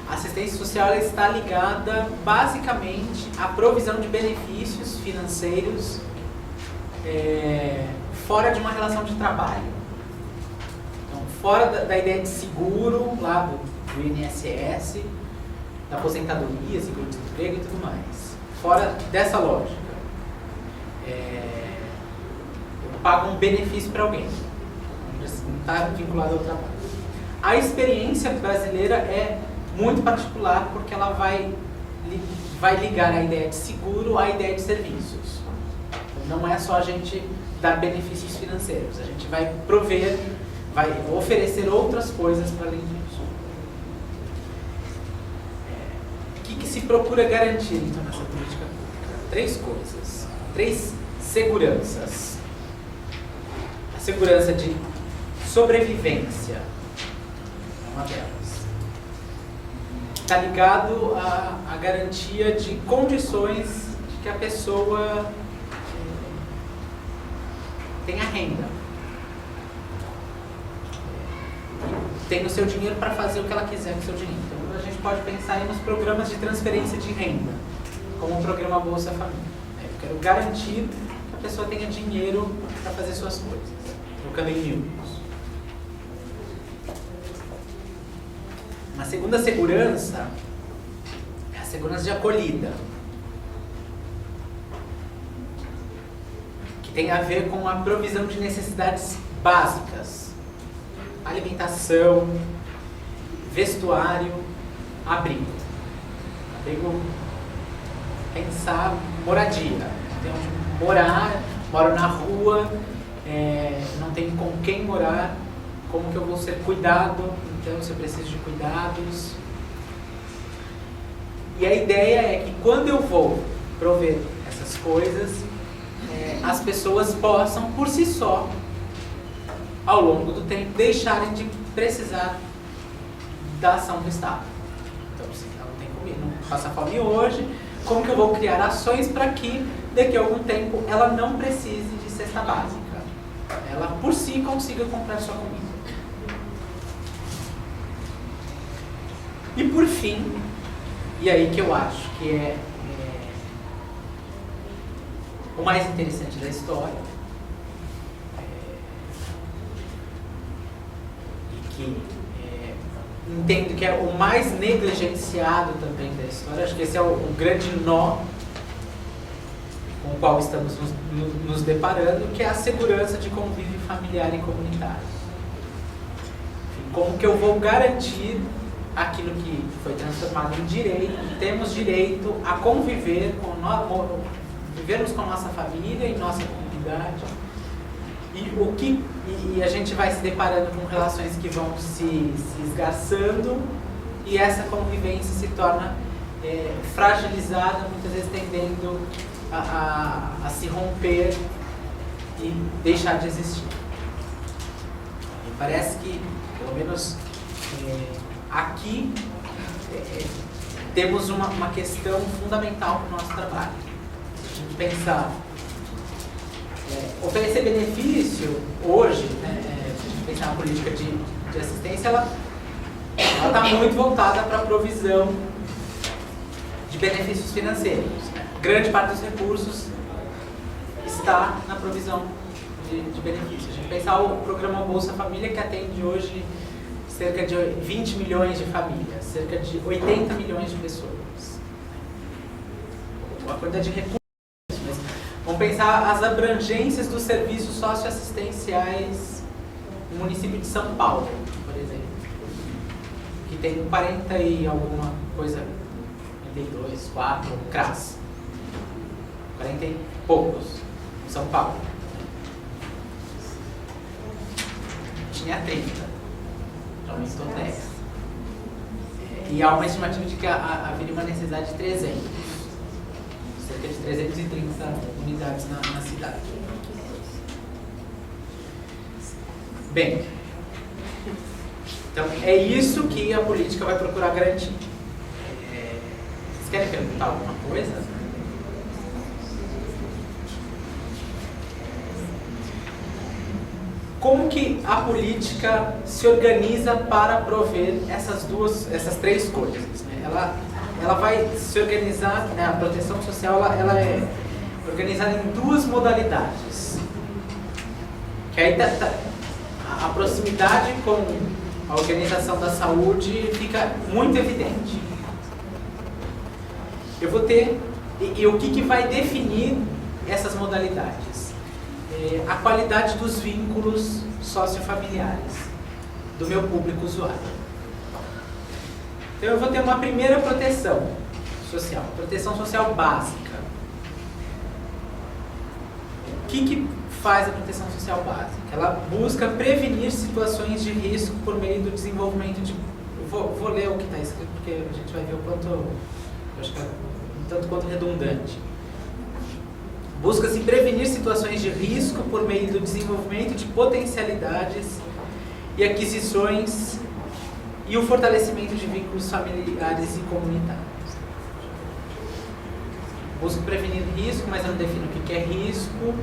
a assistência social ela está ligada basicamente à provisão de benefícios financeiros fora de uma relação de trabalho. Então, fora da ideia de seguro lá do INSS, da aposentadoria, seguro-desemprego e tudo mais. Fora dessa lógica. Eu pago um benefício para alguém. Não está vinculado ao trabalho. A experiência brasileira é muito particular porque ela vai ligar a ideia de seguro à ideia de serviços. Então, não é só a gente dar benefícios financeiros, a gente vai prover, vai oferecer outras coisas para além disso. O que se procura garantir então nessa política pública? 3 coisas, 3 seguranças. A segurança de sobrevivência é uma delas. Está ligado à garantia de condições de que a pessoa tenha renda. Tem o seu dinheiro para fazer o que ela quiser com o seu dinheiro. Então a gente pode pensar aí nos programas de transferência de renda, como o programa Bolsa Família. Eu quero garantir que a pessoa tenha dinheiro para fazer suas coisas, trocando em miúdos. Uma segunda segurança é a segurança de acolhida, que tem a ver com a provisão de necessidades básicas: alimentação, vestuário, abrigo. Abrigo, pensar moradia. Tenho onde morar, moro na rua, não tenho com quem morar, como que eu vou ser cuidado? Então, se eu preciso de cuidados. E a ideia é que quando eu vou prover essas coisas, as pessoas possam, por si só, ao longo do tempo, deixarem de precisar da ação do Estado. Então, se ela não tem comida, não passa fome hoje, como que eu vou criar ações para que, daqui a algum tempo, ela não precise de cesta básica? ela por si consiga comprar sua comida. E por fim, e aí que eu acho que é o mais interessante da história, e que entendo que é o mais negligenciado também da história, acho que esse é o grande nó com o qual estamos nos deparando, que é a segurança de convívio familiar e comunitário. Enfim, como que eu vou garantir aquilo que foi transformado em direito, temos direito a conviver vivermos com a nossa família e nossa comunidade, e a gente vai se deparando com relações que vão se esgarçando, e essa convivência se torna fragilizada, muitas vezes tendendo a se romper e deixar de existir. E parece que, pelo menos aqui, temos uma questão fundamental para o nosso trabalho. Se a gente pensar, oferecer benefício hoje, né, se a gente pensar na política de assistência, ela está muito voltada para a provisão de benefícios financeiros. Né? Grande parte dos recursos está na provisão de benefícios. A gente pensar o programa Bolsa Família, que atende hoje cerca de 20 milhões de famílias, cerca de 80 milhões de pessoas. Uma quantidade de recursos, mas vamos pensar as abrangências dos serviços socioassistenciais no município de São Paulo, por exemplo, que tem 40 e alguma coisa, 42, 4 CRAS, 40 e poucos em São Paulo. Tinha 30. Aumentou 10. E há uma estimativa de que haveria uma necessidade de 300. Cerca de 330 unidades na cidade. Bem, então é isso que a política vai procurar garantir. Vocês querem perguntar alguma coisa? Como que a política se organiza para prover essas três coisas? Né? Ela vai se organizar, né? A proteção social ela é organizada em duas modalidades. Que aí a proximidade com a organização da saúde fica muito evidente. Eu vou ter, e o que vai definir essas modalidades? A qualidade dos vínculos sociofamiliares do meu público usuário. Então eu vou ter uma primeira proteção social básica. O que faz a proteção social básica? Ela busca prevenir situações de risco por meio do desenvolvimento de... Vou ler o que está escrito, porque a gente vai ver o quanto... Eu acho que é um tanto quanto redundante. Busca-se prevenir situações de risco por meio do desenvolvimento de potencialidades e aquisições e o fortalecimento de vínculos familiares e comunitários. Busca prevenir risco, mas não define o que é risco.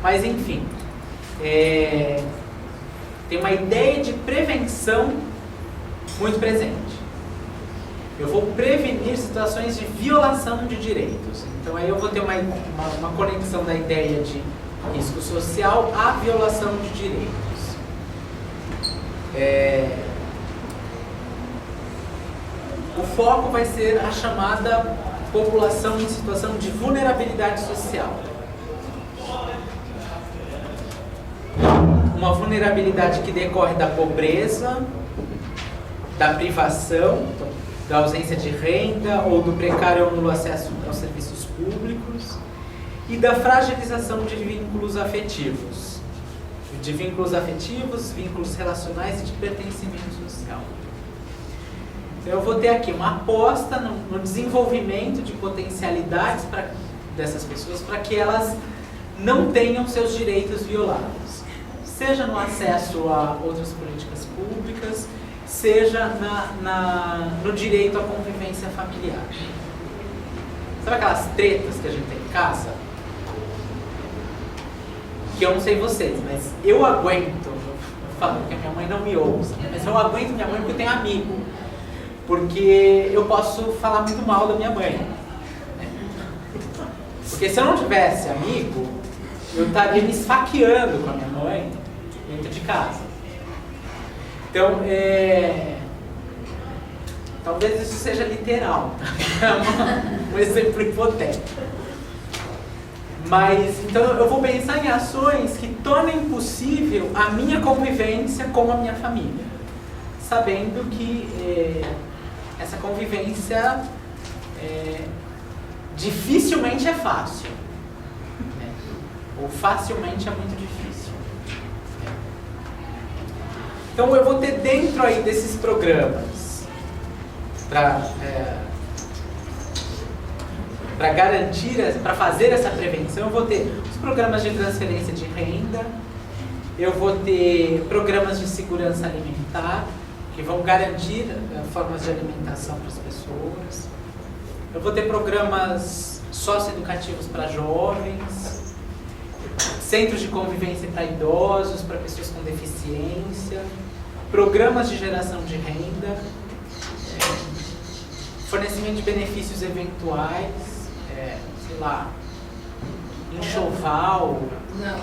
Mas, enfim, tem uma ideia de prevenção muito presente. Eu vou prevenir situações de violação de direitos. Então aí eu vou ter uma conexão da ideia de risco social à violação de direitos. O foco vai ser a chamada população em situação de vulnerabilidade social. Uma vulnerabilidade que decorre da pobreza, da privação, da ausência de renda ou do precário ou nulo acesso aos serviços públicos e da fragilização de vínculos afetivos. Vínculos relacionais e de pertencimento social. Então eu vou ter aqui uma aposta no desenvolvimento de potencialidades dessas pessoas para que elas não tenham seus direitos violados, seja no acesso a outras políticas públicas, seja no direito à convivência familiar. Sabe aquelas tretas que a gente tem em casa? que eu não sei vocês, mas eu aguento, eu falo que a minha mãe não me ouça, mas eu aguento minha mãe porque eu tenho amigo. Porque eu posso falar muito mal da minha mãe. Porque se eu não tivesse amigo, eu estaria me esfaqueando com a minha mãe dentro de casa. Então, talvez isso seja literal. Um exemplo hipotético. Mas, então, eu vou pensar em ações que tornem possível a minha convivência com a minha família. Sabendo que essa convivência dificilmente é fácil. Né? Ou facilmente é muito difícil. Então eu vou ter dentro aí desses programas para garantir, para fazer essa prevenção, eu vou ter os programas de transferência de renda, eu vou ter programas de segurança alimentar, que vão garantir formas de alimentação para as pessoas. Eu vou ter programas socioeducativos para jovens, centros de convivência para idosos, para pessoas com deficiência, programas de geração de renda, fornecimento de benefícios eventuais, sei lá, enxoval. Não.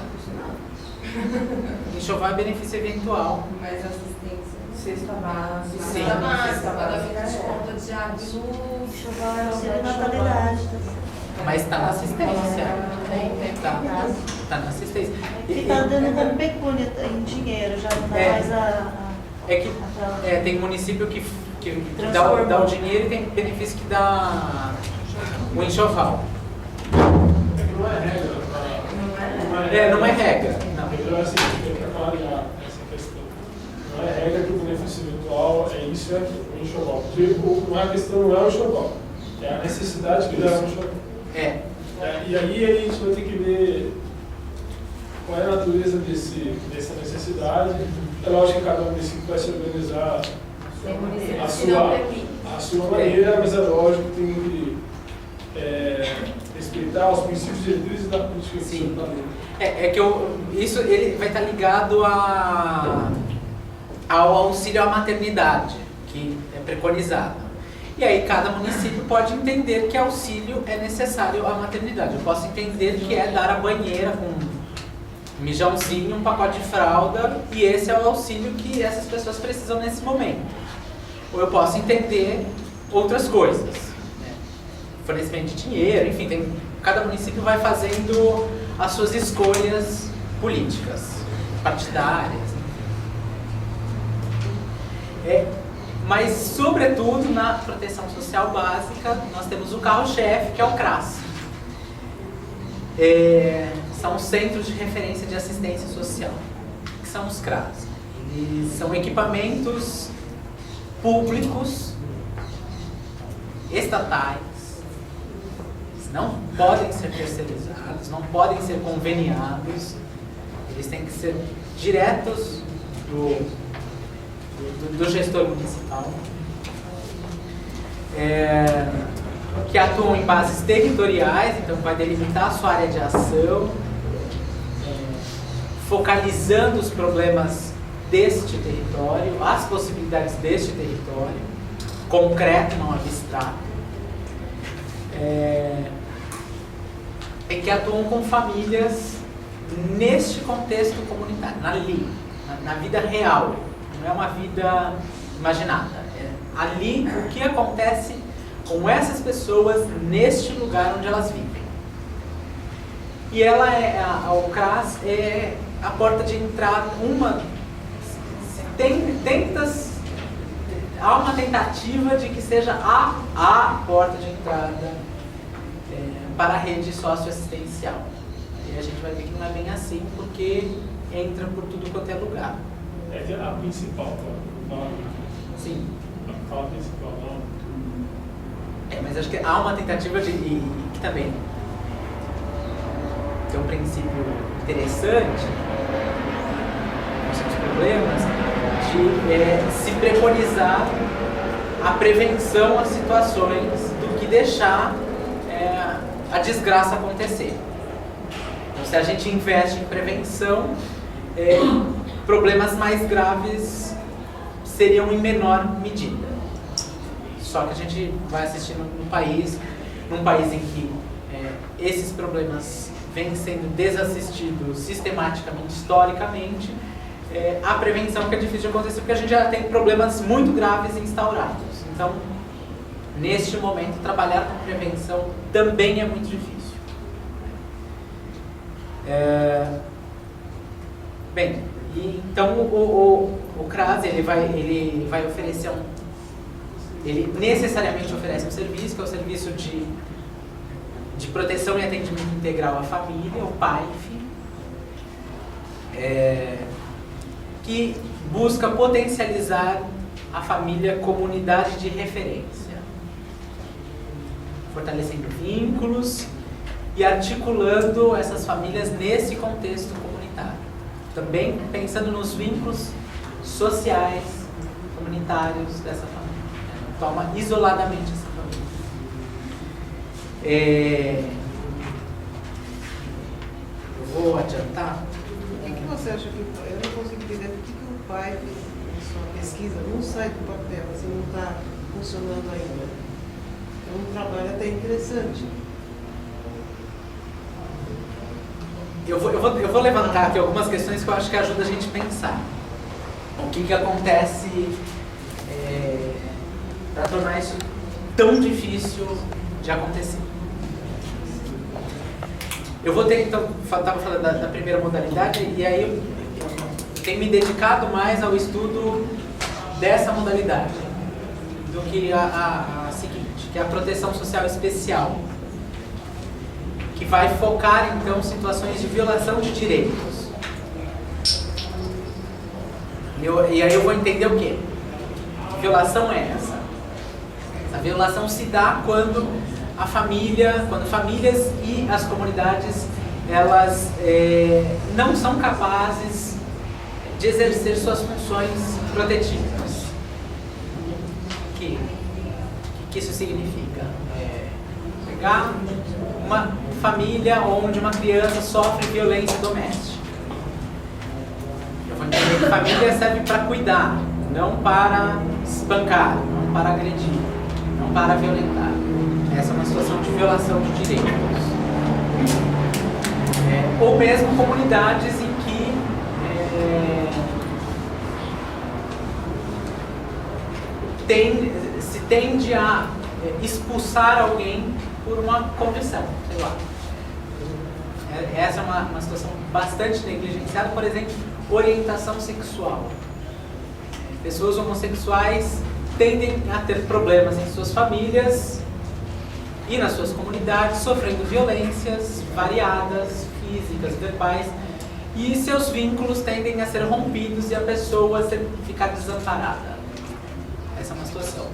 Enxoval é benefício eventual. Mas assistência. Cesta básica. Sim. Cesta básica, Cesta pagamento básica. de conta de água e luz. Enxoval é auxílio natalidade. Mas está na assistência. Tem. Tá na assistência. Que está dando como pecúnia em dinheiro, já não dá mais Tem município que Transforma. dá o dinheiro e tem benefício que dá o enxoval. Não é regra. Não é regra. Não. Então, assim, tem que avaliar essa questão. Não é regra que o benefício virtual é isso e aquilo, o enxoval. Porque a questão não é o enxoval, é a necessidade que leva ao enxoval. E aí a gente vai ter que ver qual é a natureza dessa necessidade. É lógico que cada município vai se organizar a sua maneira, mas é lógico que tem que respeitar os princípios diretrizes da política Sim. que você Isso ele vai estar ligado ao auxílio à maternidade, que é preconizado. E aí cada município pode entender que auxílio é necessário à maternidade. Eu posso entender que é dar a banheira com um mijãozinho, um pacote de fralda, e esse é o auxílio que essas pessoas precisam nesse momento. Ou eu posso entender outras coisas, né? Fornecimento de dinheiro, enfim, cada município vai fazendo as suas escolhas políticas, partidárias. Mas, sobretudo, na proteção social básica, nós temos o carro-chefe, que é o CRAS. São os Centros de Referência de Assistência Social, que são os CRAS. Eles são equipamentos públicos, estatais, eles não podem ser terceirizados, não podem ser conveniados, eles têm que ser diretos do gestor municipal, que atuam em bases territoriais, então vai delimitar a sua área de ação, focalizando os problemas deste território, as possibilidades deste território, concreto, não abstrato, e que atuam com famílias neste contexto comunitário, na vida real, não é uma vida imaginada. Ali o que acontece com essas pessoas neste lugar onde elas vivem. E o CRAS é a porta de entrada, há uma tentativa de que seja a porta de entrada para a rede socioassistencial. E a gente vai ver que não é bem assim, porque entra por tudo quanto é lugar. É a principal, tá? Sim. A principal, não. Mas acho que há uma tentativa que também tem um princípio interessante, com seus problemas, de se preconizar a prevenção às situações do que deixar a desgraça acontecer. Ou se a gente investe em prevenção, problemas mais graves seriam em menor medida. Só que a gente vai assistir num país em que esses problemas vêm sendo desassistidos sistematicamente, historicamente, a prevenção que é difícil de acontecer, porque a gente já tem problemas muito graves instaurados. Então, neste momento, trabalhar com prevenção também é muito difícil. Bem, então o CRAS ele vai oferecer ele necessariamente oferece um serviço, que é o serviço de proteção e atendimento integral à família, o PAIF, que busca potencializar a família como unidade de referência, fortalecendo vínculos e articulando essas famílias nesse contexto comunitário. Também pensando nos vínculos sociais, comunitários dessa família. Não toma isoladamente essa família. Eu vou adiantar. O que você acha que... Eu não consigo entender por que o pai, em sua pesquisa, não sai do papel, assim, não está funcionando ainda. É um trabalho até interessante. Eu vou levantar aqui algumas questões que eu acho que ajudam a gente a pensar. O que acontece para tornar isso tão difícil de acontecer. Eu vou ter, então, estava falando da primeira modalidade, e aí eu tenho me dedicado mais ao estudo dessa modalidade do que a seguinte, que é a proteção social especial, que vai focar, então, situações de violação de direitos. E aí eu vou entender o quê? Que violação é essa? A violação se dá quando famílias e as comunidades, elas não são capazes de exercer suas funções protetivas. O que isso significa? Pegar uma família onde uma criança sofre violência doméstica. Eu vou entender que família serve para cuidar, não para espancar, não para agredir, não para violentar. Essa é uma situação de violação de direitos. Ou mesmo comunidades em que se tende a expulsar alguém por uma condição, sei lá. Essa é uma situação bastante negligenciada, por exemplo, orientação sexual. Pessoas homossexuais tendem a ter problemas em suas famílias e nas suas comunidades, sofrendo violências variadas, físicas, verbais, e seus vínculos tendem a ser rompidos e a pessoa ficar desamparada. Essa é uma situação.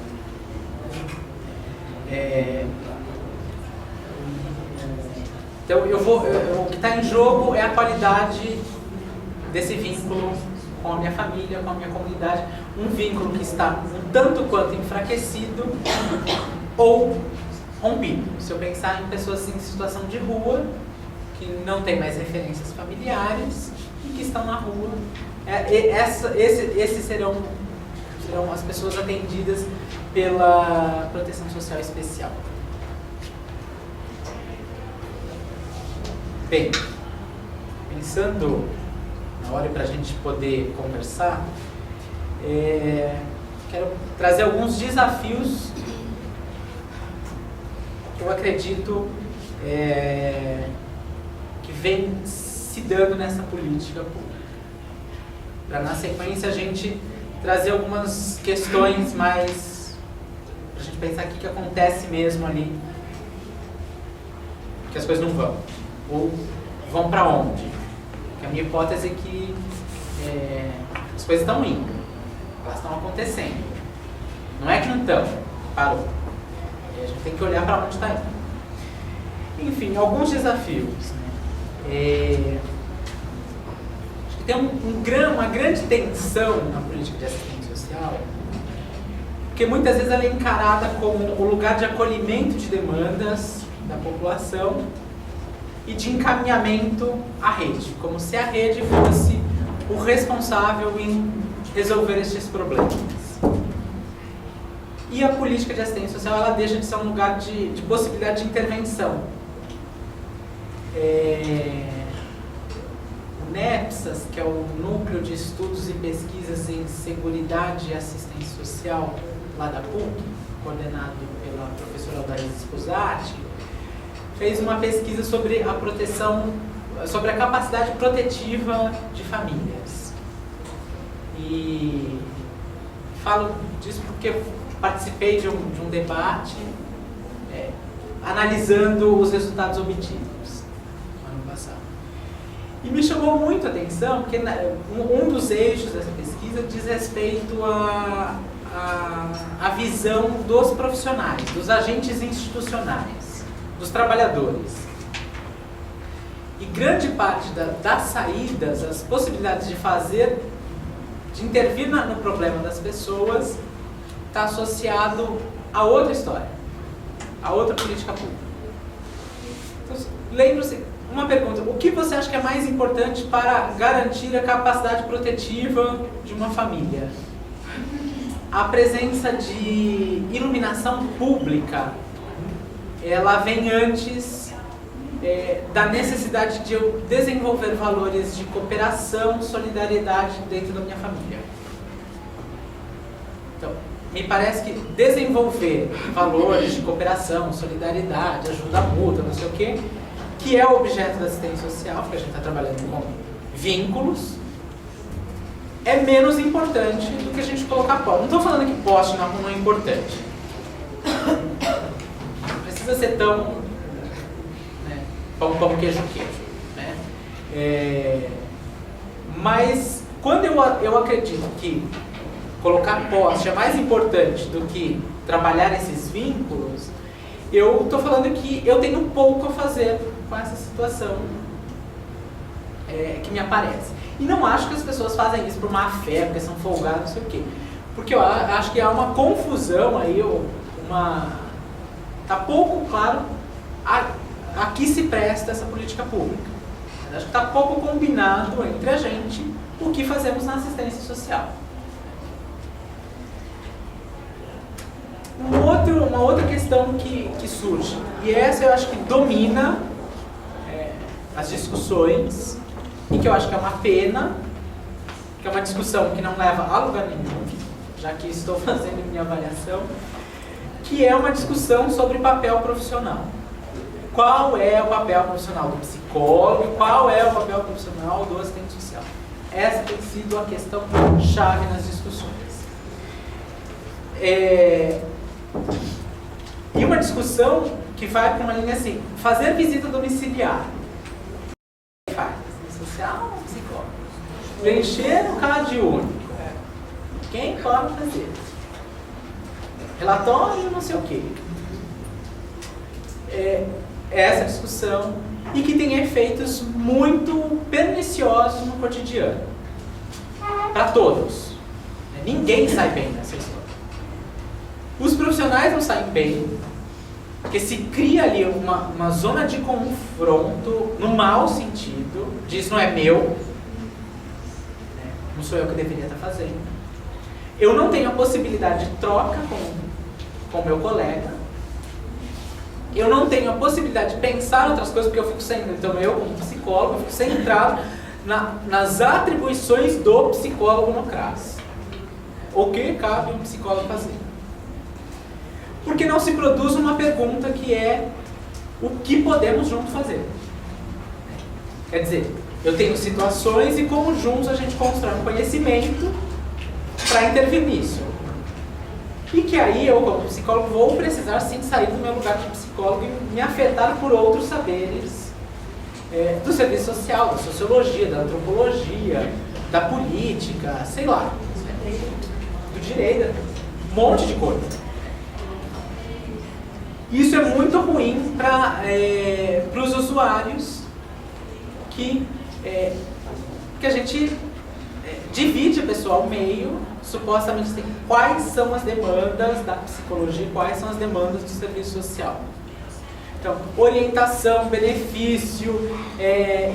Então, o que está em jogo é a qualidade desse vínculo com a minha família, com a minha comunidade, um vínculo que está um tanto quanto enfraquecido ou rompido. Se eu pensar em pessoas em situação de rua, que não têm mais referências familiares e que estão na rua, esses serão as pessoas atendidas pela proteção social especial. Bem, pensando na hora para a gente poder conversar, quero trazer alguns desafios que eu acredito que vem se dando nessa política pública. Para, na sequência, a gente trazer algumas questões mais para a gente pensar o que acontece mesmo ali, que as coisas não vão, ou vão para onde. Porque a minha hipótese é que as coisas estão indo, elas estão acontecendo. Não é que não estão, parou. A gente tem que olhar para onde está indo. Enfim, alguns desafios. Acho que tem uma grande tensão na política de assistência social, porque muitas vezes ela é encarada como o lugar de acolhimento de demandas da população, e de encaminhamento à rede, como se a rede fosse o responsável em resolver esses problemas. E a política de assistência social, ela deixa de ser um lugar de possibilidade de intervenção. O NEPSAS, que é o Núcleo de Estudos e Pesquisas em Seguridade e Assistência Social, lá da PUC, coordenado pela professora Aldair Sposati, fez uma pesquisa sobre a proteção, sobre a capacidade protetiva de famílias. E falo disso porque participei de um debate analisando os resultados obtidos no ano passado. E me chamou muito a atenção, porque um dos eixos dessa pesquisa diz respeito à visão dos profissionais, dos agentes institucionais, dos trabalhadores. E grande parte das saídas, as possibilidades de intervir no problema das pessoas, está associado a outra história, a outra política pública. Então, lembre-se, uma pergunta: o que você acha que é mais importante para garantir a capacidade protetiva de uma família? A presença de iluminação pública, ela vem antes da necessidade de eu desenvolver valores de cooperação, solidariedade dentro da minha família. Então, me parece que desenvolver valores de cooperação, solidariedade, ajuda mútua, não sei o quê, que é o objeto da assistência social, porque a gente está trabalhando com vínculos, é menos importante do que a gente colocar poste. Não estou falando que poste não é importante. Não precisa ser tão pão, queijo, né? Mas quando eu acredito que colocar poste é mais importante do que trabalhar esses vínculos, eu estou falando que eu tenho pouco a fazer com essa situação que me aparece. E não acho que as pessoas fazem isso por má fé, porque são folgadas, não sei o quê. Porque eu acho que há uma confusão aí, está pouco claro a que se presta essa política pública. Eu acho que está pouco combinado entre a gente o que fazemos na assistência social. Uma outra questão que surge, e essa eu acho que domina as discussões, e que eu acho que é uma pena, que é uma discussão que não leva a lugar nenhum, já que estou fazendo minha avaliação, que é uma discussão sobre papel profissional. Qual é o papel profissional do psicólogo e qual é o papel profissional do assistente social? Essa tem sido a questão chave nas discussões. E uma discussão que vai para uma linha assim: fazer visita domiciliar. Quem faz? Social ou psicólogo? Preencher o CAD único. Quem pode fazer? Relatório, não sei o quê. Essa discussão, e que tem efeitos muito perniciosos no cotidiano. Para todos. Ninguém sai bem nessa história. Os profissionais não saem bem, porque se cria ali uma zona de confronto, no mau sentido, de isso não é meu, não sou eu que deveria estar fazendo. Eu não tenho a possibilidade de troca com o meu colega. Eu não tenho a possibilidade de pensar outras coisas, porque eu fico centrado. Então eu, como psicólogo, fico centrado nas atribuições do psicólogo no CRAS. O que cabe um psicólogo fazer? Porque não se produz uma pergunta que é: o que podemos juntos fazer? Quer dizer, eu tenho situações e como juntos a gente constrói um conhecimento para intervir nisso. E que aí eu, como psicólogo, vou precisar sim sair do meu lugar de psicólogo e me afetar por outros saberes do serviço social, da sociologia, da antropologia, da política, sei lá, do direito, um monte de coisa. Isso é muito ruim para os usuários que a gente divide a pessoa ao meio, supostamente tem quais são as demandas da psicologia, quais são as demandas do serviço social. Então, orientação, benefício,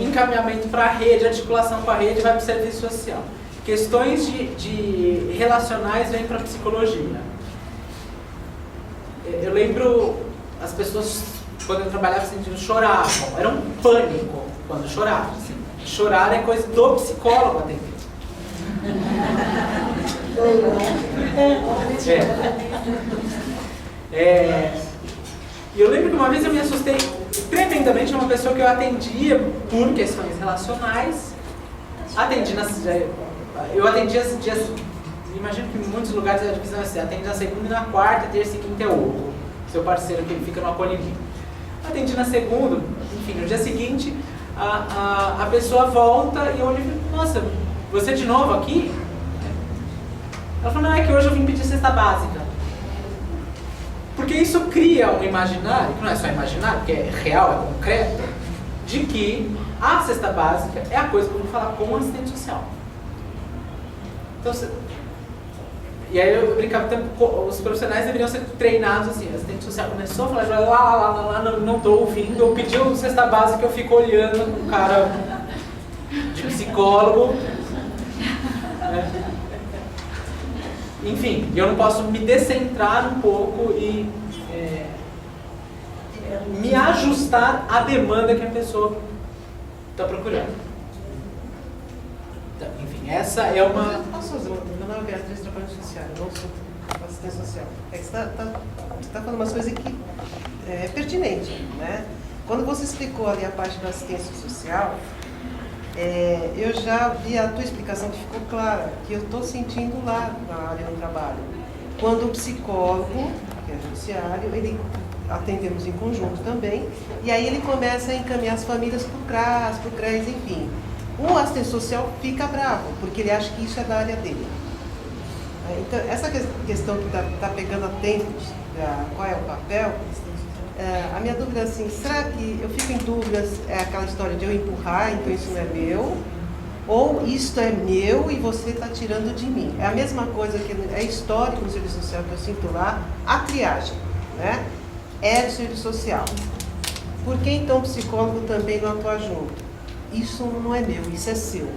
encaminhamento para a rede, articulação com a rede, vai para o serviço social. Questões de relacionais vêm para a psicologia. Eu lembro, as pessoas, quando eu trabalhava, sentindo choravam. Era um pânico quando choravam. Chorar é coisa do psicólogo atender. E eu lembro que uma vez eu me assustei tremendamente a uma pessoa que eu atendia por questões relacionais. Eu atendia dias, imagino que em muitos lugares a divisão é assim, atende na segunda e na quarta, terça e quinta é o seu parceiro que fica no acolhimento. Atendi na segunda, enfim, no dia seguinte a pessoa volta e eu olhei e falei, nossa, você de novo aqui? Ela falou, não, é que hoje eu vim pedir cesta básica. Porque isso cria um imaginário, que não é só imaginário, que é real, é concreto, de que a cesta básica é a coisa que eu vou falar com o assistente social. Então, e aí eu brincava, os profissionais deveriam ser treinados assim, o assistente social começou a falar, não estou ouvindo, eu pedi o cesta básica, eu fico olhando com o cara de psicólogo. Né? Enfim, eu não posso me descentrar um pouco e me ajustar à demanda que a pessoa está procurando. Então, enfim, essa é uma... Posso fazer uma pergunta? Meu nome é Beatriz, trabalho social, eu não sou assistente social. É que você está falando umas coisas que é pertinente, né? Quando você explicou ali a parte da assistência social, eu já vi a tua explicação que ficou clara, que eu estou sentindo lá na área do trabalho. Quando o psicólogo, que é judiciário, ele atendemos em conjunto também, e aí ele começa a encaminhar as famílias para o CRAS, para o CRES, enfim. O assistente social fica bravo, porque ele acha que isso é da área dele. Então, essa questão que está pegando a tempos, qual é o papel, a minha dúvida é assim, será que eu fico em dúvidas, é aquela história de eu empurrar, então isso não é meu, ou isto é meu e você está tirando de mim? É a mesma coisa que é histórico no serviço social que eu sinto lá, a triagem, né? É do serviço social. Por que então o psicólogo também não atua junto? Isso não é meu, isso é seu.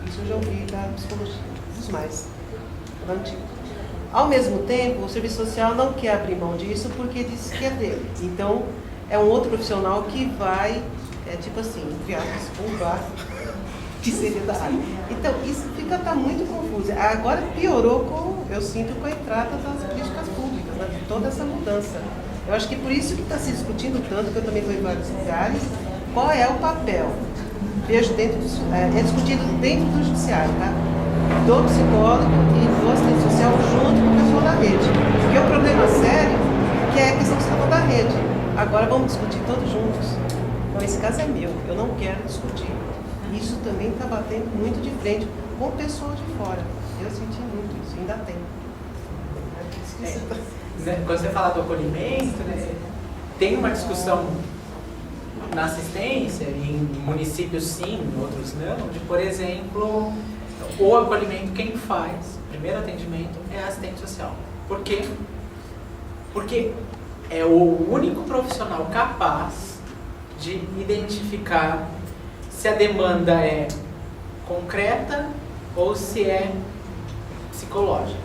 Isso eu já ouvi da psicologia, dos mais antigos. Ao mesmo tempo, o serviço social não quer abrir mão disso porque diz que é dele. Então, é um outro profissional que vai, tipo assim, criar um bar que seria da área. Então, isso tá muito confuso. Agora piorou, eu sinto, com a entrada das políticas públicas, né? Toda essa mudança. Eu acho que por isso que está se discutindo tanto, que eu também estou em vários lugares, qual é o papel. Vejo é discutido dentro do judiciário, tá? Do psicólogo e do assistente social junto com o pessoal da rede. Porque é um problema sério, que é a questão que você falou da rede. Agora vamos discutir todos juntos. Então esse caso é meu, eu não quero discutir. Isso também está batendo muito de frente com o pessoal de fora. Eu senti muito isso, ainda tem. Quando você fala do acolhimento, né, tem uma discussão na assistência, em municípios sim, em outros não, de, por exemplo, o acolhimento quem faz, o primeiro atendimento, é assistente social. Por quê? Porque é o único profissional capaz de identificar se a demanda é concreta ou se é psicológica.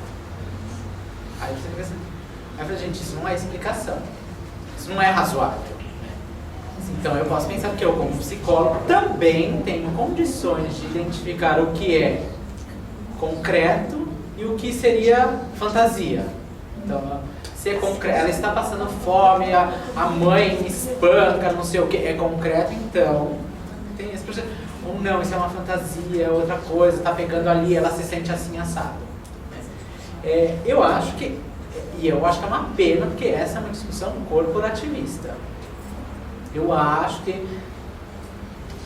Aí você fica assim, gente, isso não é explicação, isso não é razoável. Então eu posso pensar que eu, como psicólogo, também tenho condições de identificar o que é concreto e o que seria fantasia. Então, se é concreto, ela está passando fome, a mãe espanca, não sei o que, é concreto, então tem esse processo. Ou não, isso é uma fantasia, é outra coisa, está pegando ali, ela se sente assim assado. Eu acho que é uma pena, porque essa é uma discussão corporativista. Eu acho que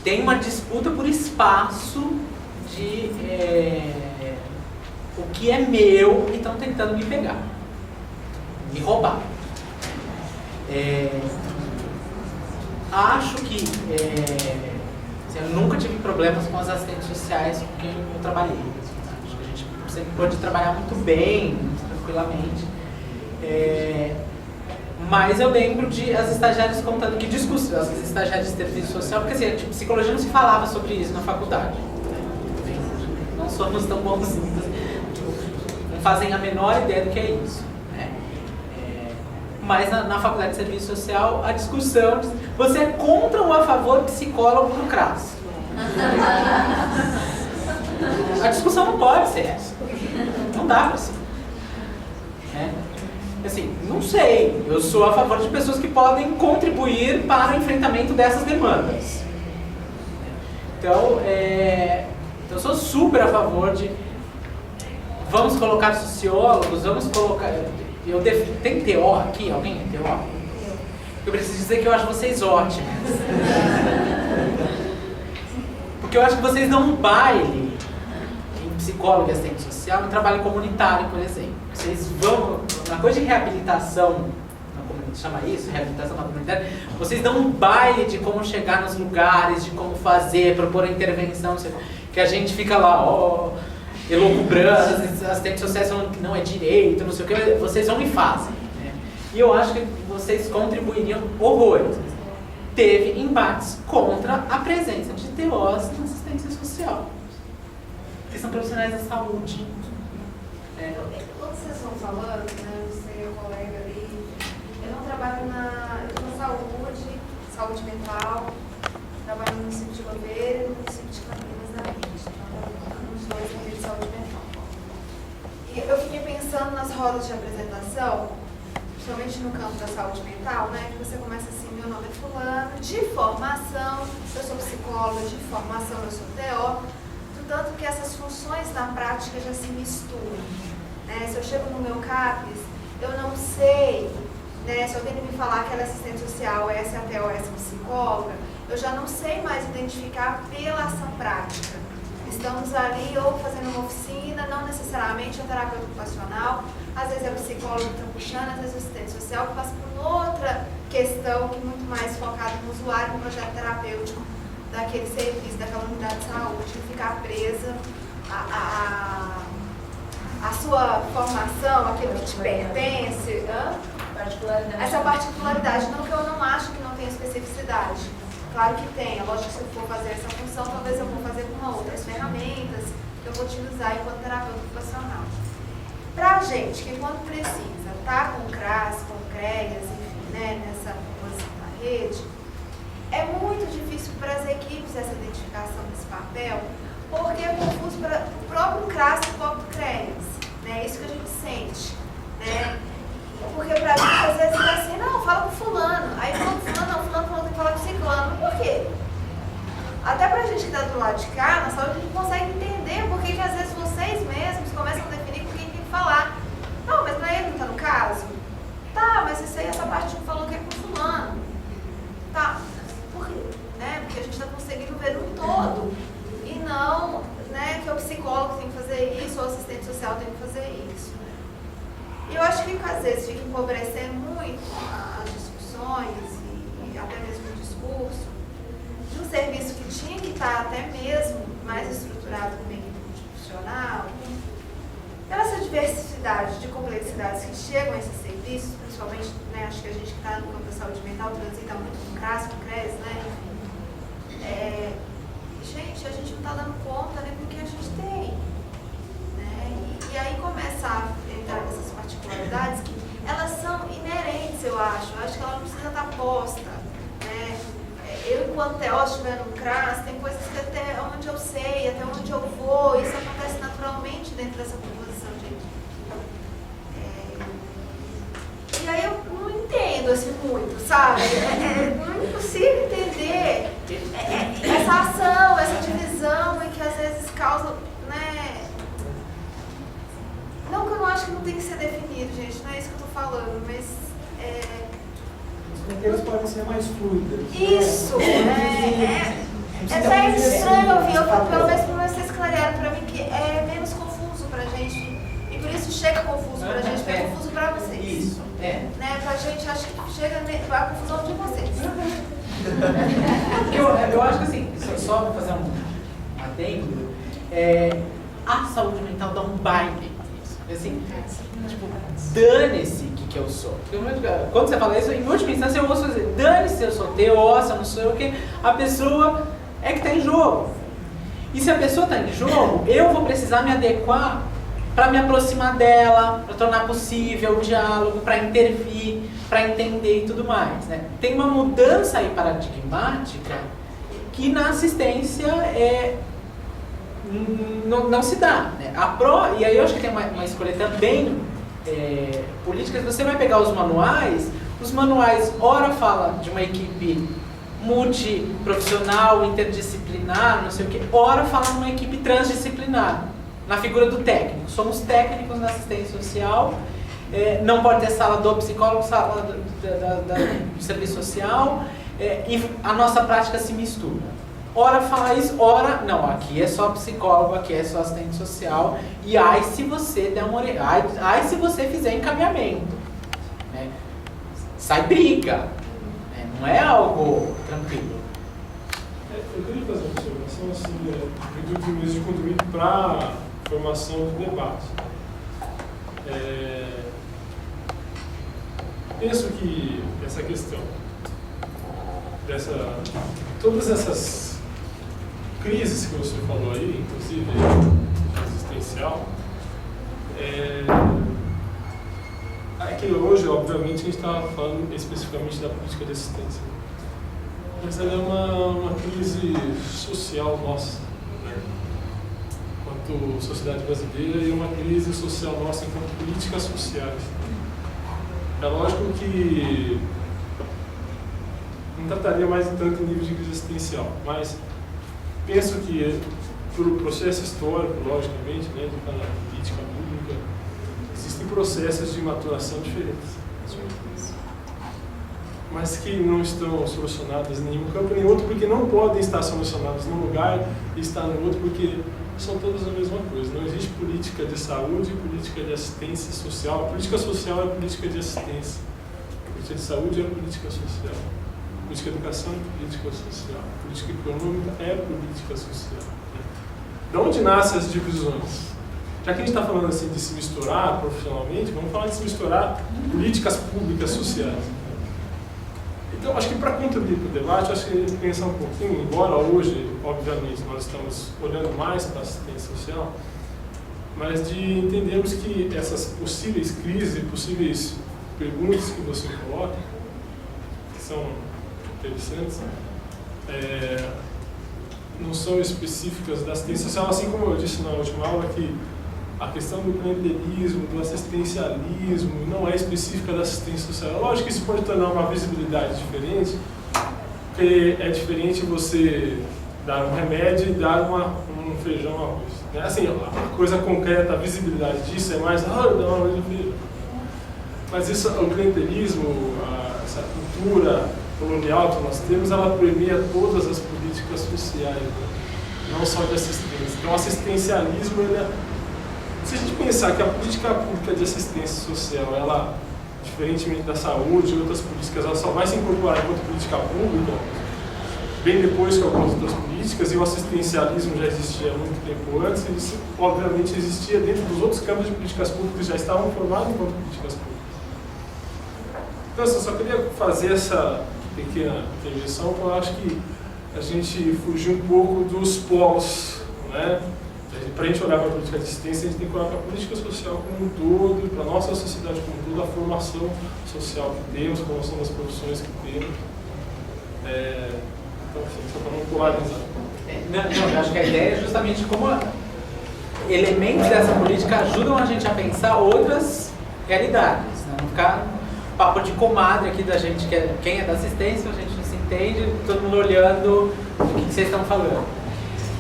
tem uma disputa por espaço de o que é meu e estão tentando me pegar, me roubar. Acho que eu nunca tive problemas com as assistentes sociais com quem eu trabalhei. Acho que a gente sempre pode trabalhar muito bem, muito tranquilamente. Mas eu lembro de as estagiárias contando que discussão, as estagiárias de serviço social, porque assim, tipo, psicologia não se falava sobre isso na faculdade. Não somos tão bonzinhos, não fazem a menor ideia do que é isso. Né? Mas na faculdade de serviço social, a discussão, você é contra ou a favor do psicólogo no CRAS? A discussão não pode ser essa. Não dá pra ser. Assim, não sei. Eu sou a favor de pessoas que podem contribuir para o enfrentamento dessas demandas. Então, eu sou super a favor de... Vamos colocar sociólogos, vamos colocar... Tem TO aqui? Alguém é TO? Eu preciso dizer que eu acho vocês ótimos. Porque eu acho que vocês dão um baile em psicólogo e assistente social, em trabalho comunitário, por exemplo. Vocês vão, na coisa de reabilitação, chama isso, reabilitação na comunidade, vocês dão um baile de como chegar nos lugares, de como fazer, propor a intervenção, não sei, que a gente fica lá, elocubrando, as assistentes sociais falando que não é direito, não sei o que, vocês vão e fazem. Né? E eu acho que vocês contribuiriam horrores. Teve embates contra a presença de TOs na assistência social, que são profissionais da saúde. Quando vocês estão falando, né, você e o colega ali, eu não trabalho na saúde mental, trabalho no município de Louveira e no município de Campinas da Rede, nos dois na rede de saúde mental. E eu fiquei pensando nas rodas de apresentação, principalmente no campo da saúde mental, né, que você começa assim, meu nome é fulano, de formação, eu sou psicóloga, de formação, eu sou TO, tanto que essas funções na prática já se misturam. Né? Se eu chego no meu CAPES, eu não sei, né? Se alguém me falar que ela é assistente social, essa é a TO, essa é a psicóloga, eu já não sei mais identificar pela ação prática. Estamos ali ou fazendo uma oficina, não necessariamente um terapeuta ocupacional, às vezes é o psicólogo que está puxando, às vezes é o assistente social que passa por outra questão que é muito mais focada no usuário, no projeto terapêutico daquele serviço, daquela unidade de saúde, e ficar presa a sua formação, aquilo que te pertence, essa particularidade, não que eu não acho que não tenha especificidade, claro que tem, é lógico que se eu for fazer essa função, talvez eu vou fazer com outras ferramentas que eu vou utilizar enquanto terapeuta ocupacional. Pra gente que quando precisa, tá com o CRAS, com o CREAS, enfim, né, nessa posição da rede, é muito difícil para as equipes essa identificação desse papel, porque é confuso para o próprio CRAS e o próprio CREAS, né? Isso que a gente sente, né? Porque para a gente às vezes é assim, não, fala com fulano, aí fala com fulano, não, fulano tem que falar com ciclano, por quê? Até para a gente que está do lado de cá, na saúde, a gente consegue entender por que às vezes vocês mesmos começam a definir com quem tem que falar. Não, mas não é ele que está no caso? Tá, mas isso aí, essa parte que falou que é com fulano. Tá. Por quê? Né? Porque a gente está conseguindo ver um todo e não, né, que o psicólogo tem que fazer isso ou o assistente social tem que fazer isso. E eu acho que às vezes fica empobrecendo muito as discussões e até mesmo o discurso de um serviço que tinha que estar até mesmo mais estruturado como equipe multiprofissional, pela essa diversidade de complexidades que chegam a esses serviços, principalmente, né, acho que a gente que está no campo da saúde mental transita muito com o CRAS, com o CREAS, né, gente, a gente não está dando conta nem do que a gente tem, né, e aí começa a entrar nessas particularidades que elas são inerentes, eu acho que ela não precisa estar posta, né, eu enquanto TO estiver no CRAS, tem coisas que até onde eu sei, até onde eu vou, isso acontece naturalmente dentro dessa composição de equipe. E aí eu não entendo assim muito, sabe? Não é possível entender essa ação, essa divisão e que às vezes causa, né? Não que eu não acho que não tem que ser definido, gente, não é isso que eu tô falando, mas as fronteiras podem ser mais fluidas. Isso, é até estranho ouvir, pelo menos vocês clarearam para mim que é menos confuso pra gente, e por isso chega confuso pra gente, porque é confuso pra vocês. Isso, né? Pra gente, acho que chega a confusão de vocês. Eu acho que assim, só para fazer um adendo, a saúde mental dá um baile nisso. Assim, tipo, dane-se o que eu sou. Quando você fala isso, em última instância eu ouço dizer, dane-se se eu sou TO, se eu não sou o que, a pessoa é que está em jogo. E se a pessoa está em jogo, eu vou precisar me adequar para me aproximar dela, para tornar possível o diálogo, para intervir, para entender e tudo mais, né? Tem uma mudança aí paradigmática que na assistência não se dá, né? E aí eu acho que tem uma escolha também política. Você vai pegar os manuais ora fala de uma equipe multiprofissional, interdisciplinar, não sei o que, ora fala de uma equipe transdisciplinar, na figura do técnico. Somos técnicos na assistência social, não pode ter sala do psicólogo, sala do serviço social, e a nossa prática se mistura. Ora fala isso, ora não, aqui é só psicólogo, aqui é só assistente social, e ai se você der uma ai se você fizer encaminhamento, né? Sai briga, né? Não é algo tranquilo. Eu queria fazer uma observação assim, de mesmo de contribuir para a formação do debate. Penso que essa questão, todas essas crises que você falou aí, inclusive existencial, é que hoje, obviamente, a gente está falando especificamente da política de assistência, mas ela é uma crise social nossa, né? Enquanto sociedade brasileira, e uma crise social nossa enquanto políticas sociais. É lógico que não trataria mais tanto em nível de crise existencial, mas penso que, por processo histórico, logicamente, né, de cada política pública, existem processos de maturação diferentes, mas que não estão solucionados em nenhum campo nem outro, porque não podem estar solucionados num lugar e estar no outro, porque são todas a mesma coisa. Não existe política de saúde e política de assistência social. A política social é a política de assistência. A política de saúde é a política social. A política de educação é política social. A política econômica é política social. Né? De onde nascem as divisões? Já que a gente está falando assim de se misturar profissionalmente, vamos falar de se misturar políticas públicas sociais. Então, acho que para contribuir para o debate, acho que a gente pensar um pouquinho, embora hoje, obviamente, nós estamos olhando mais para a assistência social, mas de entendermos que essas possíveis crises, possíveis perguntas que você coloca, que são interessantes, não são específicas da assistência social, assim como eu disse na última aula, que a questão do clientelismo, do assistencialismo, não é específica da assistência social. Lógico que isso pode tornar uma visibilidade diferente, porque é diferente você dar um remédio e dar um feijão arroz. Né? Assim, a coisa concreta, a visibilidade disso é mais, dar uma arroz e feijão. Mas isso, o clientelismo, essa cultura colonial que nós temos, ela permeia todas as políticas sociais, né? Não só de assistência. Então, o assistencialismo, se a gente pensar que a política pública de assistência social, ela, diferentemente da saúde e outras políticas, ela só vai se incorporar enquanto política pública bem depois que algumas outras políticas, e o assistencialismo já existia há muito tempo antes, isso obviamente existia dentro dos outros campos de políticas públicas que já estavam formados enquanto políticas públicas. Então, eu só queria fazer essa pequena intervenção, porque eu acho que a gente fugiu um pouco dos polos, né? Para a gente olhar para a política de assistência, a gente tem que olhar para a política social como um todo, para a nossa sociedade como um todo, a formação social que temos, a formação das profissões que temos. Então, assim, só para não polarizar. Não, eu acho que a ideia é justamente como elementos dessa política ajudam a gente a pensar outras realidades, né? Não ficar papo de comadre aqui da gente, quem é da assistência, a gente não se entende, todo mundo olhando o que vocês estão falando.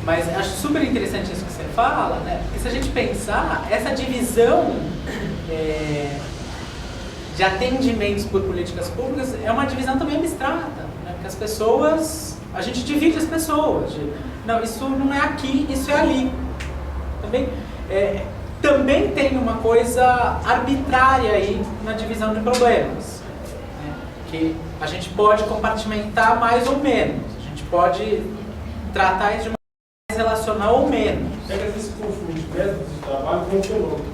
Mas acho super interessante isso que você fala, né? Porque se a gente pensar, essa divisão de atendimentos por políticas públicas é uma divisão também abstrata, né? Porque as pessoas, a gente divide as pessoas. Não, isso não é aqui, isso é ali. Também tem uma coisa arbitrária aí na divisão de problemas, né? Que a gente pode compartimentar mais ou menos, a gente pode tratar isso de uma relacional ou menos. É que às vezes se confunde método de trabalho com fenômeno.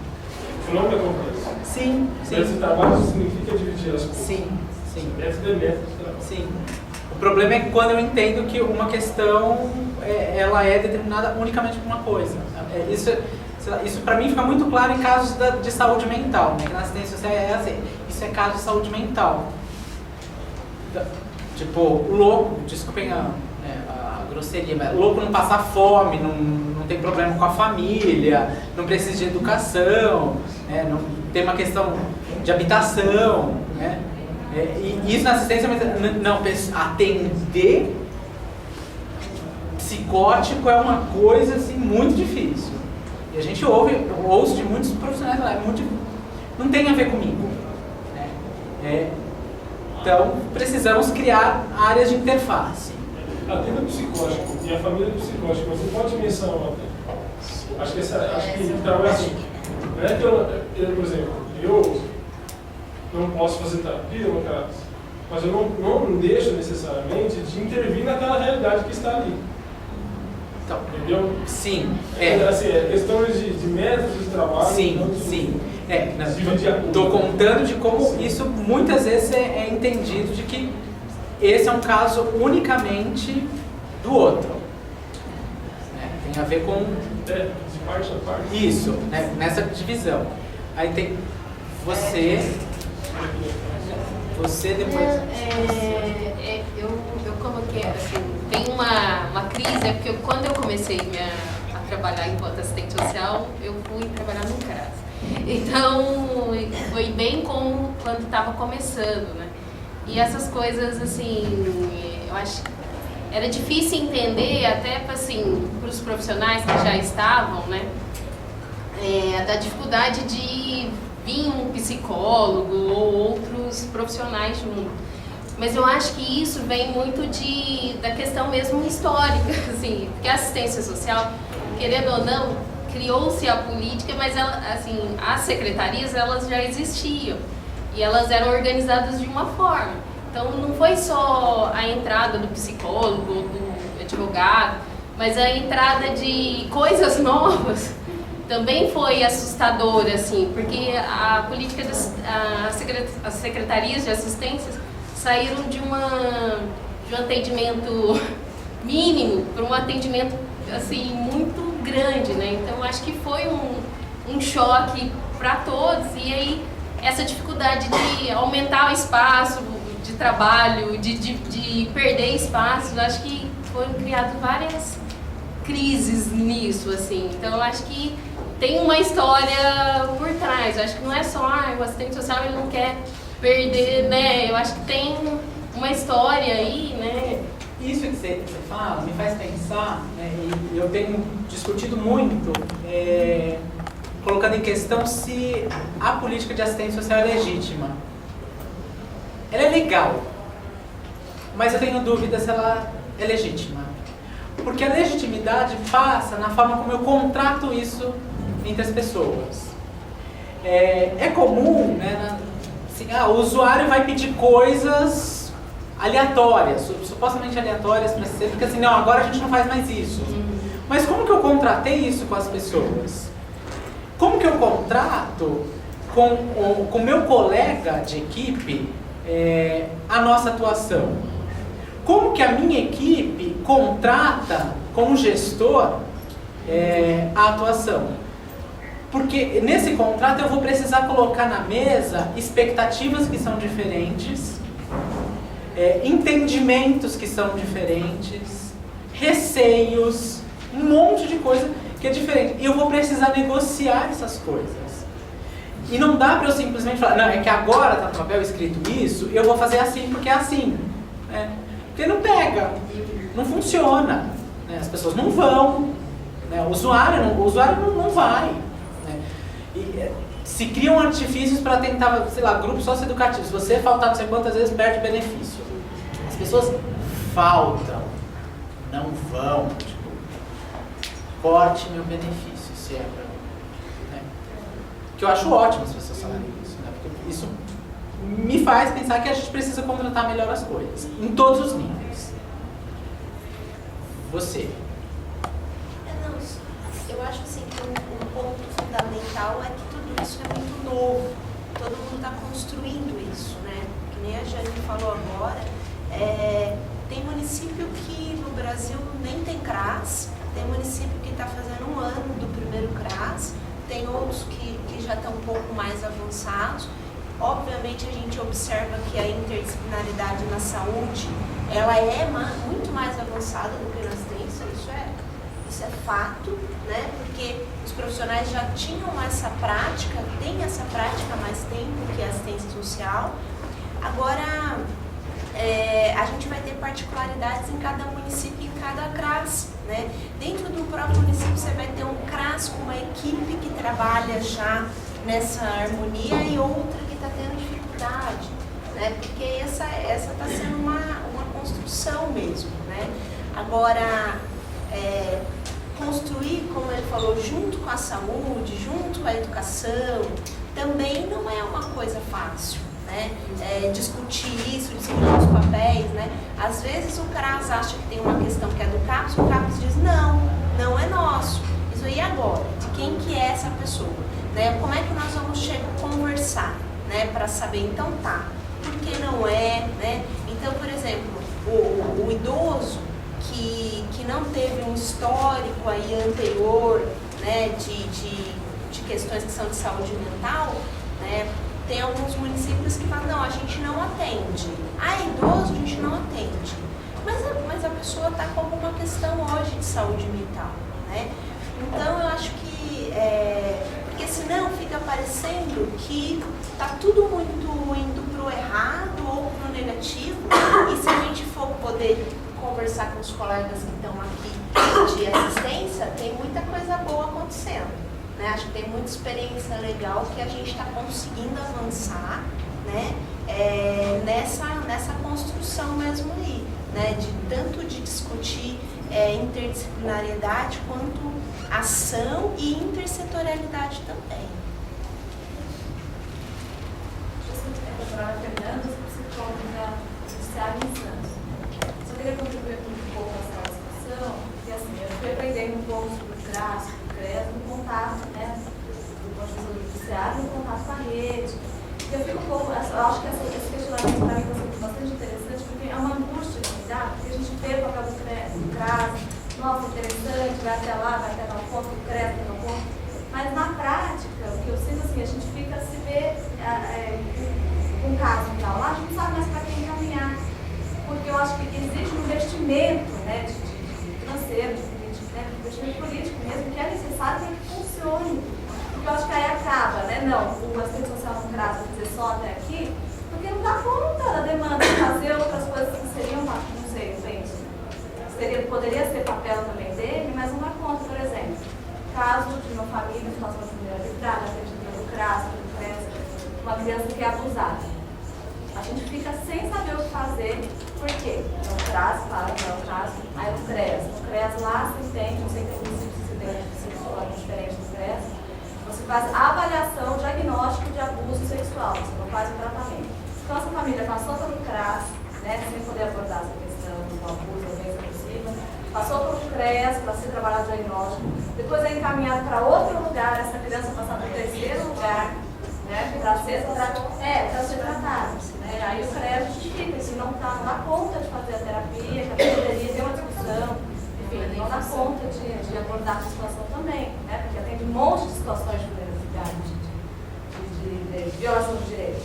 O O nome é complexo. Sim, Método de sim. trabalho significa dividir as coisas. Sim, sim. Método é método de trabalho. Sim. O problema é que quando eu entendo que uma questão ela é determinada unicamente por uma coisa. Isso para mim fica muito claro em casos de saúde mental, né? Que na assistência social é assim, isso é caso de saúde mental. Tipo, o louco, desculpem a grosseria, mas o louco não passa fome, não tem problema com a família, não precisa de educação, né? Não tem uma questão de habitação, né? E isso na assistência não, atender psicótico é uma coisa assim muito difícil. E a gente ouço de muitos profissionais lá, não tem a ver comigo, né? Então precisamos criar áreas de interface. Atenda psicótico e a família psicótica, mas não pode mencionar uma atenda. Acho que então é assim. Não é que eu, por exemplo, eu não posso fazer terapia no caso, mas eu não deixo necessariamente de intervir naquela realidade que está ali. Então, entendeu? Sim. Assim, questões de métodos de trabalho. Sim. Estou contando de como isso muitas vezes é entendido de que esse é um caso unicamente do outro. Tem a ver com... de parte a parte. Isso, né? Nessa divisão. Aí tem você depois... Eu coloquei, assim, tem uma crise, é porque quando eu comecei a trabalhar enquanto assistente social, eu fui trabalhar no CRAS. Então, foi bem como quando estava começando, né? E essas coisas, assim, eu acho que era difícil entender, até assim, para os profissionais que já estavam, né? Da dificuldade de vir um psicólogo ou outros profissionais junto. Mas eu acho que isso vem muito da questão mesmo histórica, assim, porque a assistência social, querendo ou não, criou-se a política, mas assim, as secretarias elas já existiam e elas eram organizadas de uma forma. Então não foi só a entrada do psicólogo, do advogado, mas a entrada de coisas novas também foi assustadora, assim, porque a política as secretarias de assistência saíram de um atendimento mínimo para um atendimento assim muito grande, né? Então acho que foi um choque para todos, e aí essa dificuldade de aumentar o espaço de trabalho, de perder espaço, acho que foram criadas várias crises nisso, assim. Então eu acho que tem uma história por trás. Eu acho que não é só o assistente social ele não quer perder, né? Eu acho que tem uma história aí, né? Isso que você fala me faz pensar, né, e eu tenho discutido muito, colocando em questão se a política de assistência social é legítima. Ela é legal, mas eu tenho dúvida se ela é legítima. Porque a legitimidade passa na forma como eu contrato isso entre as pessoas. É comum, né, assim, o usuário vai pedir coisas aleatórias, supostamente aleatórias para ser, porque assim, não, agora a gente não faz mais isso. Mas como que eu contratei isso com as pessoas? Como que eu contrato com o meu colega de equipe a nossa atuação? Como que a minha equipe contrata com o gestor a atuação? Porque nesse contrato eu vou precisar colocar na mesa expectativas que são diferentes, entendimentos que são diferentes, receios, um monte de coisa que é diferente. E eu vou precisar negociar essas coisas. E não dá para eu simplesmente falar, não, é que agora está no papel escrito isso, eu vou fazer assim porque é assim. Porque não pega, não funciona, né? As pessoas não vão, né? O usuário não vai. Né? E, se criam artifícios para tentar, sei lá, grupos socioeducativos. Se você faltar não sei quantas vezes, perde benefício. As pessoas faltam, não vão. Tipo, corte meu benefício, se é pra mim. Né? Que eu acho ótimo as pessoas falarem isso, né? Porque isso me faz pensar que a gente precisa contratar melhor as coisas, em todos os níveis. Você. Eu acho assim que um ponto fundamental é que tudo isso é muito novo. Todo mundo está construindo isso, né? Que nem a Jane falou agora. Tem município que no Brasil nem tem CRAS, tem município que está fazendo 1 ano do primeiro CRAS, tem outros que já estão um pouco mais avançados. Obviamente a gente observa que a interdisciplinaridade na saúde, ela é muito mais avançada do que na assistência, isso é fato, né? Porque os profissionais já tinham essa prática, têm essa prática há mais tempo que a assistência social. Agora, a gente vai ter particularidades em cada município e em cada CRAS, né? Dentro do próprio município você vai ter um CRAS com uma equipe que trabalha já nessa harmonia e outra que está tendo dificuldade, né? Porque essa está sendo uma construção mesmo, né? Agora, construir, como ele falou, junto com a saúde, junto com a educação, também não é uma coisa fácil, né? Discutir isso, discutir os papéis, né? Às vezes o CRAS acha que tem uma questão que é do CAPS, o CAPS diz, não é nosso. Isso aí agora, de quem que é essa pessoa? Né? Como é que nós vamos conversar, né? Para saber, então tá, por que não é, né? Então, por exemplo, o idoso que não teve um histórico aí anterior, né, de questões que são de saúde mental, né, tem alguns municípios que falam, não, a gente não atende. Idoso a gente não atende. Mas a pessoa está com alguma questão hoje de saúde mental, né? Então eu acho que, porque senão fica parecendo que está tudo muito indo para o errado ou para o negativo, e se a gente for poder conversar com os colegas que estão aqui de assistência, tem muita coisa boa acontecendo, né? Acho que tem muita experiência legal que a gente está conseguindo avançar, né? Nessa construção mesmo aí, né? Tanto de discutir interdisciplinariedade quanto ação e intersetorialidade também. Eu sou a Fernanda, sou psicóloga judiciária em Santos. Só queria contribuir um pouco nessa discussão, porque assim, eu fui aprendendo um pouco sobre o CRAS, sobre o CRES, no contato, né, do ponto de vista do judiciário, no contato com a rede. E eu fico um pouco, eu acho que esse questionamento para mim está bastante interessante, porque é uma angústia de cuidar, porque a gente vê o papel do CRAS, nossa, interessante, vai até lá, vai até tal ponto, o CRES, até tal ponto. Mas na prática, o que eu sinto assim, a gente fica se vê um caso e tal, lá a gente não sabe mais para quem encaminhar. Porque eu acho que existe um investimento, né, de financeiro, de investimento político mesmo, que é necessário para que funcione. Porque eu acho que aí acaba, né, não, o assistente social no CRAS vai dizer só até aqui, porque não dá conta da demanda de fazer outras coisas que seriam, não sei, eu penso. Poderia ser papel também dele, mas não dá conta, por exemplo. Caso de uma família, situação de vulnerabilidade, atendida pelo CRAS, pelo CRES, uma criança que é abusada. A gente fica sem saber o que fazer, por quê? Então, o CRAS, fala que é o CRAS, aí o CRES. O CRES lá se entende, não sei se tem sexual diferente do CRES, você faz a avaliação, diagnóstico de abuso sexual, você não faz o tratamento. Então, essa família passou pelo CRAS, né, sem poder abordar essa questão do abuso, da violência abusiva, passou pelo CRES para ser trabalhado o diagnóstico, depois é encaminhado para outro lugar, essa criança passar para o terceiro lugar, né, para ser tratada. Né? Aí o CRES justifica, se não dá conta de fazer a terapia, que a poderia ter uma discussão, enfim, não dá conta de abordar a situação também, né? Porque atende um monte de situações de vulnerabilidade, de violação de direitos.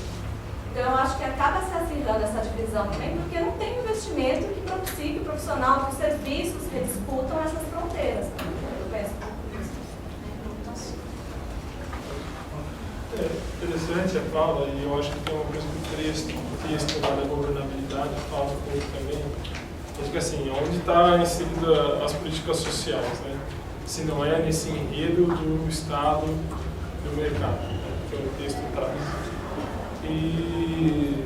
Então eu acho que acaba se acirrando essa divisão também, porque não tem investimento que propicie que o profissional, que os serviços que disputam essas fronteiras. Eu penso interessante a fala, e eu acho que tem uma coisa que o texto lá da governabilidade fala um pouco também. Acho que assim, onde está inserida as políticas sociais, né? Se não é nesse enredo do Estado, do mercado, né? Que o texto traz. E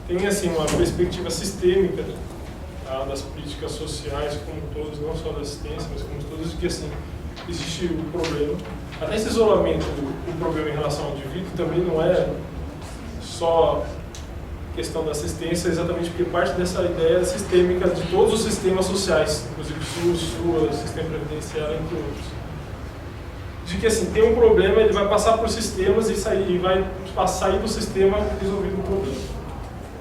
tem assim uma perspectiva sistêmica, tá, das políticas sociais como todos, não só da assistência, mas como todos, que assim, existe o problema. Até esse isolamento do problema em relação ao indivíduo também não é só questão da assistência, exatamente porque parte dessa ideia sistêmica de todos os sistemas sociais, inclusive SUS, sistema previdenciário, entre outros. de que assim, tem um problema, ele vai passar por sistemas e vai sair do sistema resolvido o problema.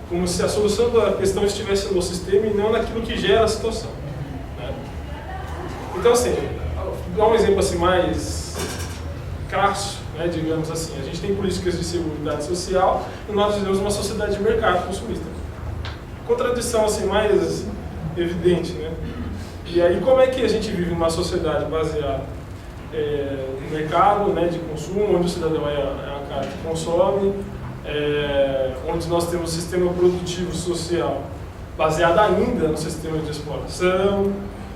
Como se a solução da questão estivesse no sistema e não naquilo que gera a situação. Né? Então, assim, vou dar um exemplo assim, mais crasso, né, digamos assim. A gente tem políticas de seguridade social e nós vivemos uma sociedade de mercado consumista. Contradição assim, mais evidente, né? E aí, como é que a gente vive numa sociedade baseada no mercado, né, de consumo, onde o cidadão é a cara que consome, onde nós temos um sistema produtivo social baseado ainda no sistema de exploração,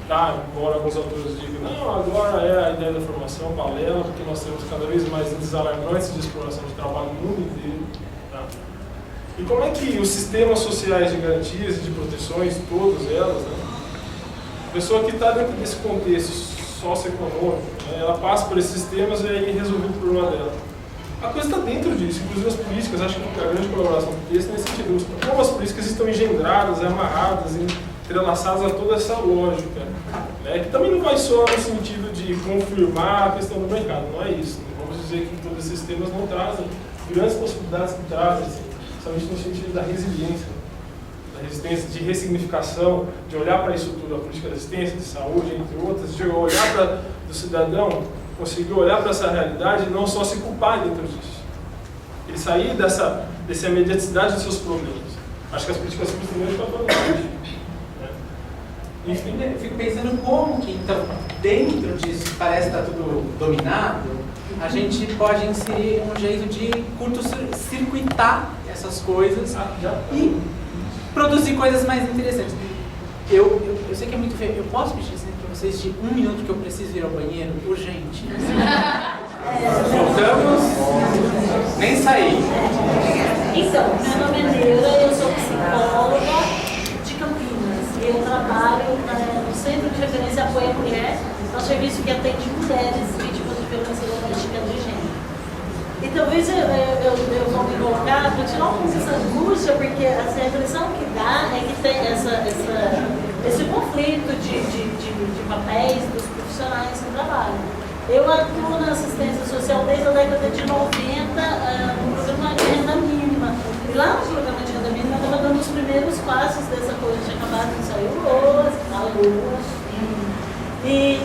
tá? Embora alguns autores digam, não, agora é a ideia da formação balela, porque nós temos cada vez mais índices alarmantes de exploração de trabalho no mundo inteiro. Tá? E como é que os sistemas sociais de garantias e de proteções, todas elas, né? A pessoa que está dentro desse contexto socioeconômico, né, ela passa por esses sistemas e aí resolve o problema dela. A coisa está dentro disso, inclusive as políticas, acho que a grande colaboração do texto nesse sentido, como as políticas estão engendradas, amarradas, entrelaçadas a toda essa lógica, né, que também não vai só no sentido de confirmar a questão do mercado, não é isso. Não vamos dizer que todos esses sistemas não trazem grandes possibilidades que trazem, somente no sentido da resiliência, de ressignificação, de olhar para isso tudo, a política de assistência, de saúde, entre outras, de olhar para o cidadão, conseguir olhar para essa realidade e não só se culpar dentro disso. Ele sair dessa imediaticidade dos seus problemas. Acho que as políticas públicas também estão falando disso. Enfim, eu fico pensando como que, então, dentro disso, parece que está tudo dominado, a gente pode inserir um jeito de curto-circuitar essas coisas e produzir coisas mais interessantes. Eu sei que é muito feio. Eu posso pedir para vocês de 1 minuto que eu preciso ir ao banheiro? Urgente. Voltamos. Nem saí. Então, meu nome é Neura, eu sou psicóloga de Campinas. Eu trabalho no Centro de Referência Apoio à Mulher, é um serviço que atende mulheres vítimas de violência doméstica de gênero. E talvez eu vou me colocar para tirar um pouco essa angústia, porque a impressão que dá é que tem esse conflito de papéis dos profissionais que trabalham. Eu atuo na assistência social desde a década de 90 no programa de renda mínima. E lá no programa de renda mínima eu estava dando os primeiros passos dessa coisa de acabar de sair a lua. E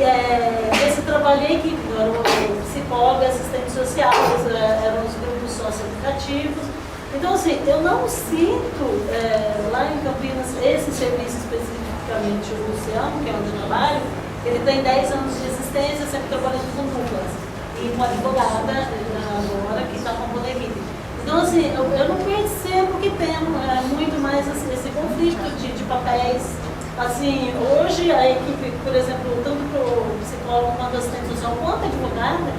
esse trabalho em equipe, eu era psicóloga, assistente social, eram os grupos socioeducativos. Então, assim, eu não sinto lá em Campinas esse serviço especificamente, o Luciano, que é onde eu trabalho, ele tem 10 anos de existência, sempre trabalhando com duplas. E uma advogada agora que está compondo a equipe. Então, assim, eu não percebo que tem muito mais esse conflito de papéis. Assim, hoje a equipe, por exemplo, tanto para o psicólogo quanto assistente social, quanto advogada,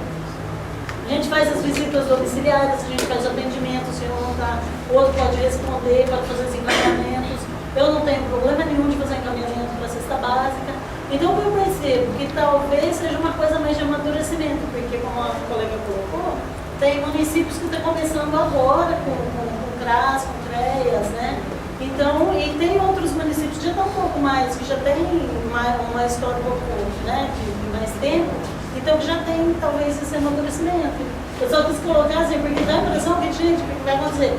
a gente faz as visitas domiciliares, a gente faz o atendimento, se um não está, o outro pode responder, pode fazer os encaminhamentos. Eu não tenho problema nenhum de fazer encaminhamento para a cesta básica. Então eu percebo que talvez seja uma coisa mais de amadurecimento, porque como a colega colocou, tem municípios que estão começando agora com CRAS, com CREAS, né? Então, e tem outros municípios que já estão um pouco mais, que já tem uma história um pouco, né, de mais tempo, então que já tem talvez esse amadurecimento. Eu só quis colocar assim, porque dá a impressão que, gente, o que vai acontecer?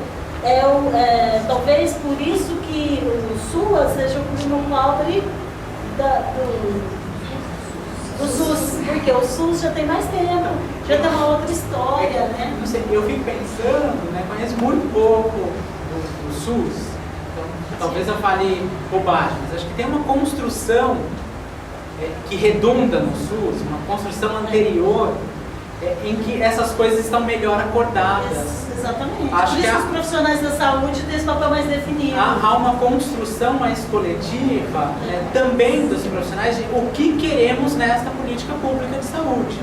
Talvez por isso que o SUA seja o primo pobre do SUS, porque o SUS já tem mais tempo, já tem uma outra história, né? Não sei, eu fico pensando, né, conheço muito pouco do SUS. Talvez eu fale bobagem, mas acho que tem uma construção que redunda no SUS, uma construção anterior em que essas coisas estão melhor acordadas. Exatamente. Acho Por que isso os profissionais da saúde têm esse papel mais definido. Há uma construção mais coletiva também dos profissionais de o que queremos nesta política pública de saúde.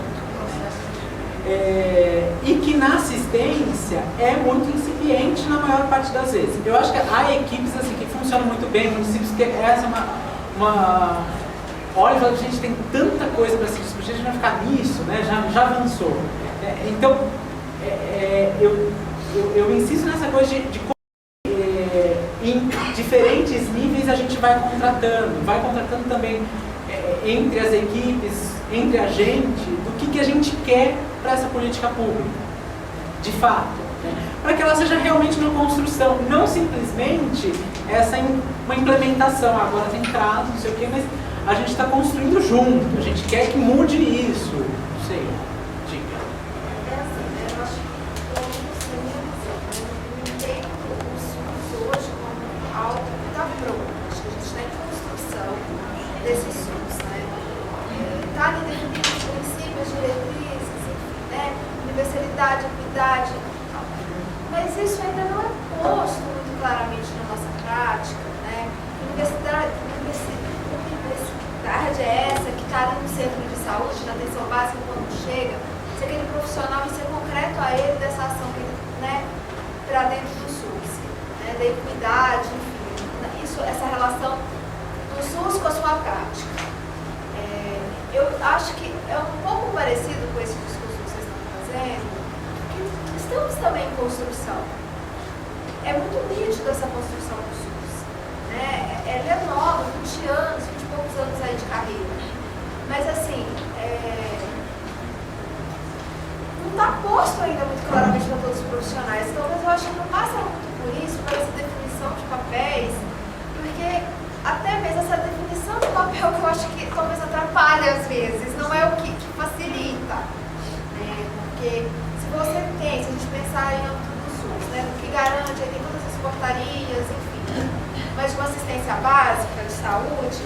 E que na assistência é muito incipiente na maior parte das vezes. Eu acho que há equipes assim, que funcionam muito bem, municípios que essa é uma... Olha e fala, gente, tem tanta coisa para se discutir, a gente vai ficar nisso, né? Já avançou. Então, eu insisto nessa coisa de em diferentes níveis a gente vai contratando também entre as equipes, entre a gente, do que a gente quer para essa política pública, de fato, né? Para que ela seja realmente uma construção, não simplesmente uma implementação, agora tem prazo, não sei o quê, mas a gente está construindo junto, a gente quer que mude isso, não sei, diga. É assim, né? Eu acho que todo mundo entende o SUS hoje como algo que está pronto. Acho que a gente está em construção desse SUS, né? Está ali definido os princípios, diretrizes, enfim, né? Universalidade, equidade, mas isso ainda não é posto muito claramente na nossa prática, né? Universidade é essa que está ali no centro de saúde, na atenção básica, quando chega, se aquele profissional e ser concreto a ele dessa ação que ele, né, para dentro do SUS, né, da equidade, enfim, isso, essa relação do SUS com a sua prática. Eu acho que é um pouco parecido com esse discurso que vocês estão fazendo, que estamos também em construção. É muito nítido essa construção do SUS, né? Ela é nova, 20 anos, 20 e poucos anos aí de carreira. Mas assim, não está posto ainda muito claramente para todos os profissionais. Talvez eu acho que não passa muito por isso, por essa definição de papéis, porque até mesmo essa definição de papel que eu acho que talvez atrapalha às vezes, não é o que facilita. Né? Porque se você tem, se a gente pensar em âmbito do SUS, né, o que garante, aí tem todas as portarias, enfim, mas de uma assistência básica de saúde,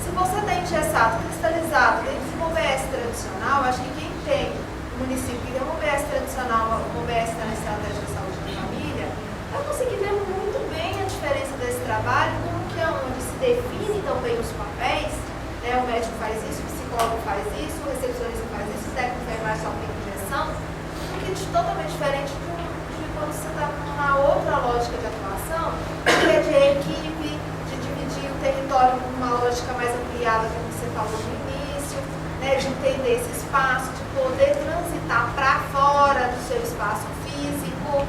se você está engessado, cristalizado dentro de uma OBS tradicional, acho que quem tem um município que tem uma OBS tradicional, uma OBS na estratégia de saúde da família, vai conseguir ver muito bem a diferença desse trabalho, como que é onde se define também os papéis, né? O médico faz isso, o psicólogo faz isso, o recepcionista faz isso, o técnico faz mais só tem injeção, porque é totalmente diferente de quando você está numa outra lógica de atuação, que é de equipe, de dividir o território numa lógica mais ampliada, como você falou no início, né? De entender esse espaço, de poder transitar para fora do seu espaço físico,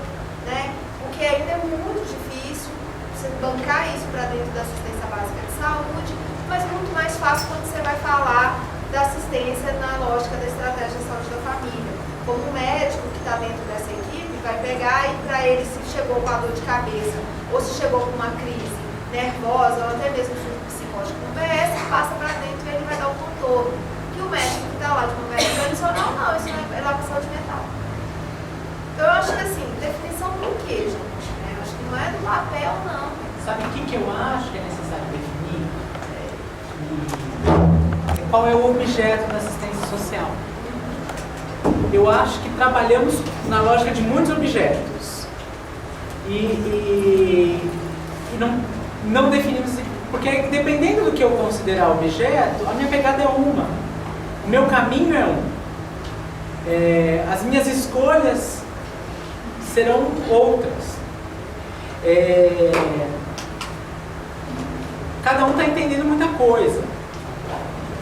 né? O que ainda é muito difícil, você bancar isso para dentro da assistência básica de saúde, mas muito mais fácil quando você vai falar da assistência na lógica da estratégia de saúde da família. Como um médico que está dentro dessa equipe vai pegar e para ele, se chegou com a dor de cabeça, ou se chegou com uma crise nervosa, ou até mesmo um psicótico no BS, passa para dentro e ele vai dar o contorno. Que o médico que está lá de uma BS tradicional, não, isso não é lá para saúde mental. Então eu acho que assim, definição do quê, gente? Eu acho que não é do papel, não. Sabe o que eu acho que é necessário definir? Qual é o objeto da assistência social? Eu acho que trabalhamos na lógica de muitos objetos e não definimos, porque dependendo do que eu considerar objeto, a minha pegada é uma, o meu caminho é um, as minhas escolhas serão outras. Cada um está entendendo muita coisa.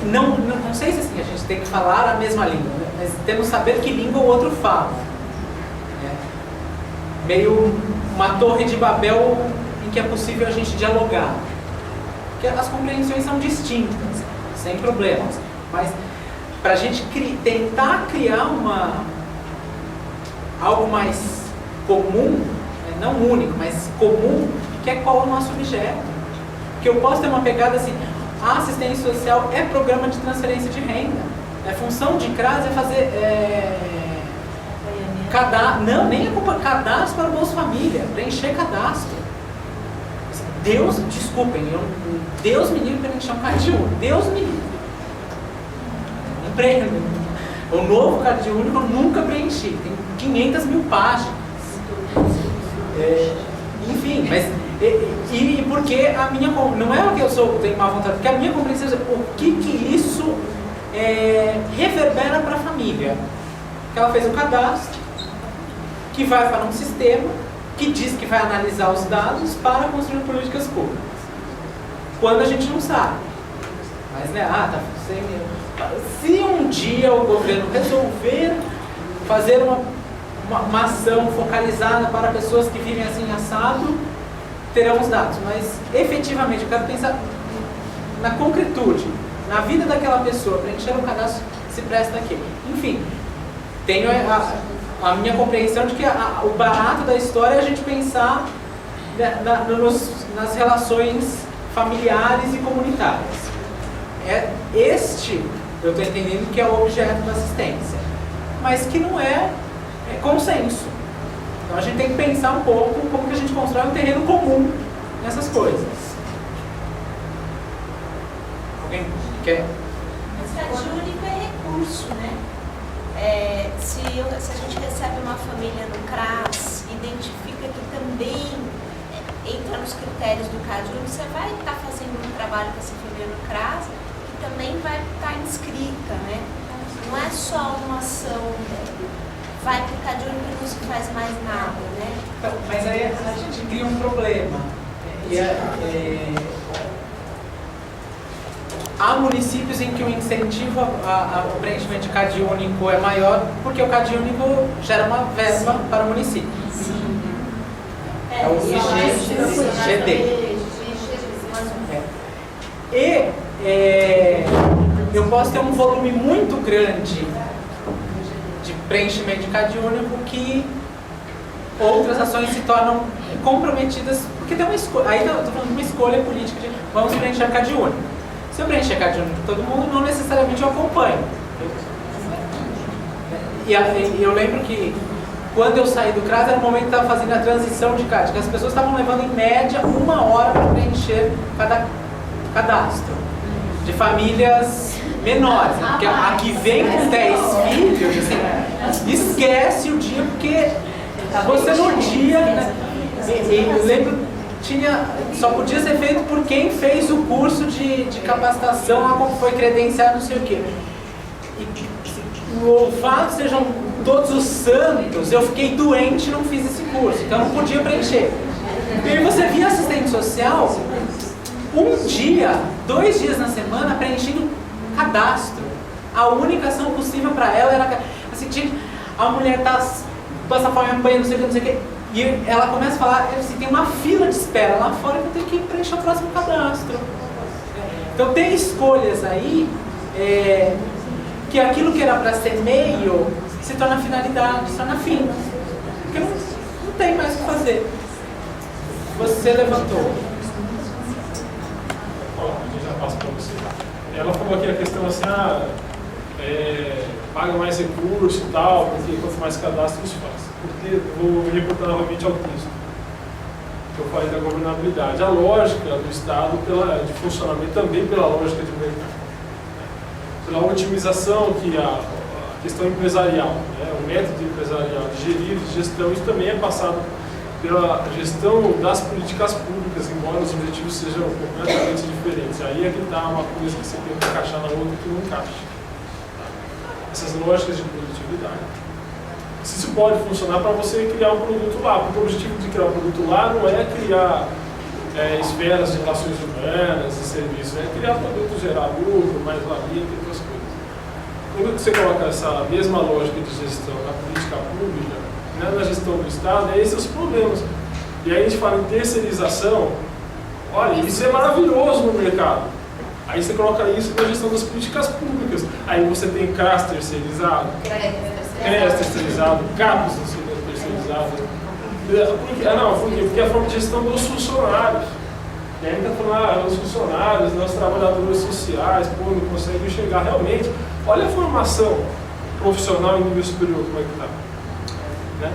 Não sei se assim, a gente tem que falar a mesma língua, né? Mas temos que saber que língua o outro fala. Meio uma torre de Babel em que é possível a gente dialogar. Porque as compreensões são distintas, sem problemas. Mas para a gente tentar criar algo mais comum, não único, mas comum, que é qual é o nosso objeto. Porque eu posso ter uma pegada assim, a assistência social é programa de transferência de renda. A função de CRAS é fazer cadastro, não, nem é culpa, cadastro para o Bolsa Família, preencher cadastro. Deus, desculpem, Deus me livre para a gente chamar de único, Deus me livre. Emprego. O novo Cade Único eu nunca preenchi, tem 500 mil páginas. Enfim, mas e porque a minha, não é o que eu tenho má vontade, porque a minha compreensão é o que isso reverbera para a família. Que ela fez um cadastro que vai para um sistema que diz que vai analisar os dados para construir políticas públicas. Quando a gente não sabe. Mas tá sem medo. Se um dia o governo resolver fazer uma ação focalizada para pessoas que vivem assim assado, terão os dados. Mas efetivamente eu quero pensar na concretude, na vida daquela pessoa, preencher um cadastro se presta daquilo. Enfim, tenho a minha compreensão de que o barato da história é a gente pensar nas relações familiares e comunitárias. Eu estou entendendo que é o objeto da assistência, mas que não é consenso. Então a gente tem que pensar um pouco como que a gente constrói um terreno comum nessas coisas. Alguém quer? Mas CAD único é recurso, né? Se a gente recebe uma família no CRAS, identifica que também entra nos critérios do CAD único, você vai estar fazendo um trabalho com essa família no CRAS, que também vai estar inscrita, né? Não é só uma ação, vai para o CAD único e não se faz mais nada, né? Então, mas aí a gente cria um problema. Há municípios em que o incentivo ao preenchimento de CAD único é maior, porque o CAD único gera uma verba para o município. É o IGD. Eu posso ter um volume muito grande de preenchimento de CAD único que outras ações se tornam comprometidas, porque tem uma escolha, aí eu estou falando de uma escolha política de vamos preencher CAD único. Se eu preencher CAD único de todo mundo, não necessariamente eu acompanho. E eu lembro que quando eu saí do CRAS era o momento que estava fazendo a transição de CAD, que as pessoas estavam levando em média 1 hora para preencher cada cadastro de famílias menores, né? Porque a que vem com 10 filhos, assim, esquece o dia, porque você no dia, né? Eu lembro, só podia ser feito por quem fez o curso de capacitação, como foi credenciado, não sei o quê. E o fato sejam todos os santos, eu fiquei doente e não fiz esse curso, então eu não podia preencher. E aí você via assistente social, 1 dia, 2 dias na semana, preenchendo cadastro. A única ação possível para ela era assim, gente, a mulher passa fome no banheiro, não sei o que, e ela começa a falar, assim, tem uma fila de espera lá fora que eu tenho que preencher o próximo cadastro. Então tem escolhas aí, que aquilo que era para ser meio se torna finalidade, se torna fim. Porque não tem mais o que fazer. Você levantou. Eu já passo para você. Ela falou aqui a questão assim, paga mais recurso e tal, porque quanto mais cadastros faz. Porque vou me reportar novamente ao texto que eu falei da governabilidade. A lógica do Estado de funcionamento também pela lógica de mercado. Pela otimização que a questão empresarial, né, o método empresarial de gerir, de gestão, isso também é passado pela gestão das políticas públicas, embora os objetivos sejam completamente diferentes. Aí é que está uma coisa que você tem que encaixar na outra que não encaixa. Essas lógicas de produtividade. Se isso pode funcionar para você criar um produto lá, porque o objetivo de criar um produto lá não é criar esferas de relações humanas e serviços, é criar produto, gerar lucro, mais valia e outras coisas. Quando você coloca essa mesma lógica de gestão na política pública, né, na gestão do Estado, esses são os problemas. E aí a gente fala em terceirização, olha, isso é maravilhoso no mercado. Aí você coloca isso na gestão das políticas públicas. Aí você tem CRAS terceirizado, CRES terceirizado, CAPES terceirizado. Porque é a forma de gestão dos funcionários. E aí está falando, os funcionários, os trabalhadores sociais, não conseguem enxergar realmente. Olha a formação profissional em nível superior, como é que está. Né?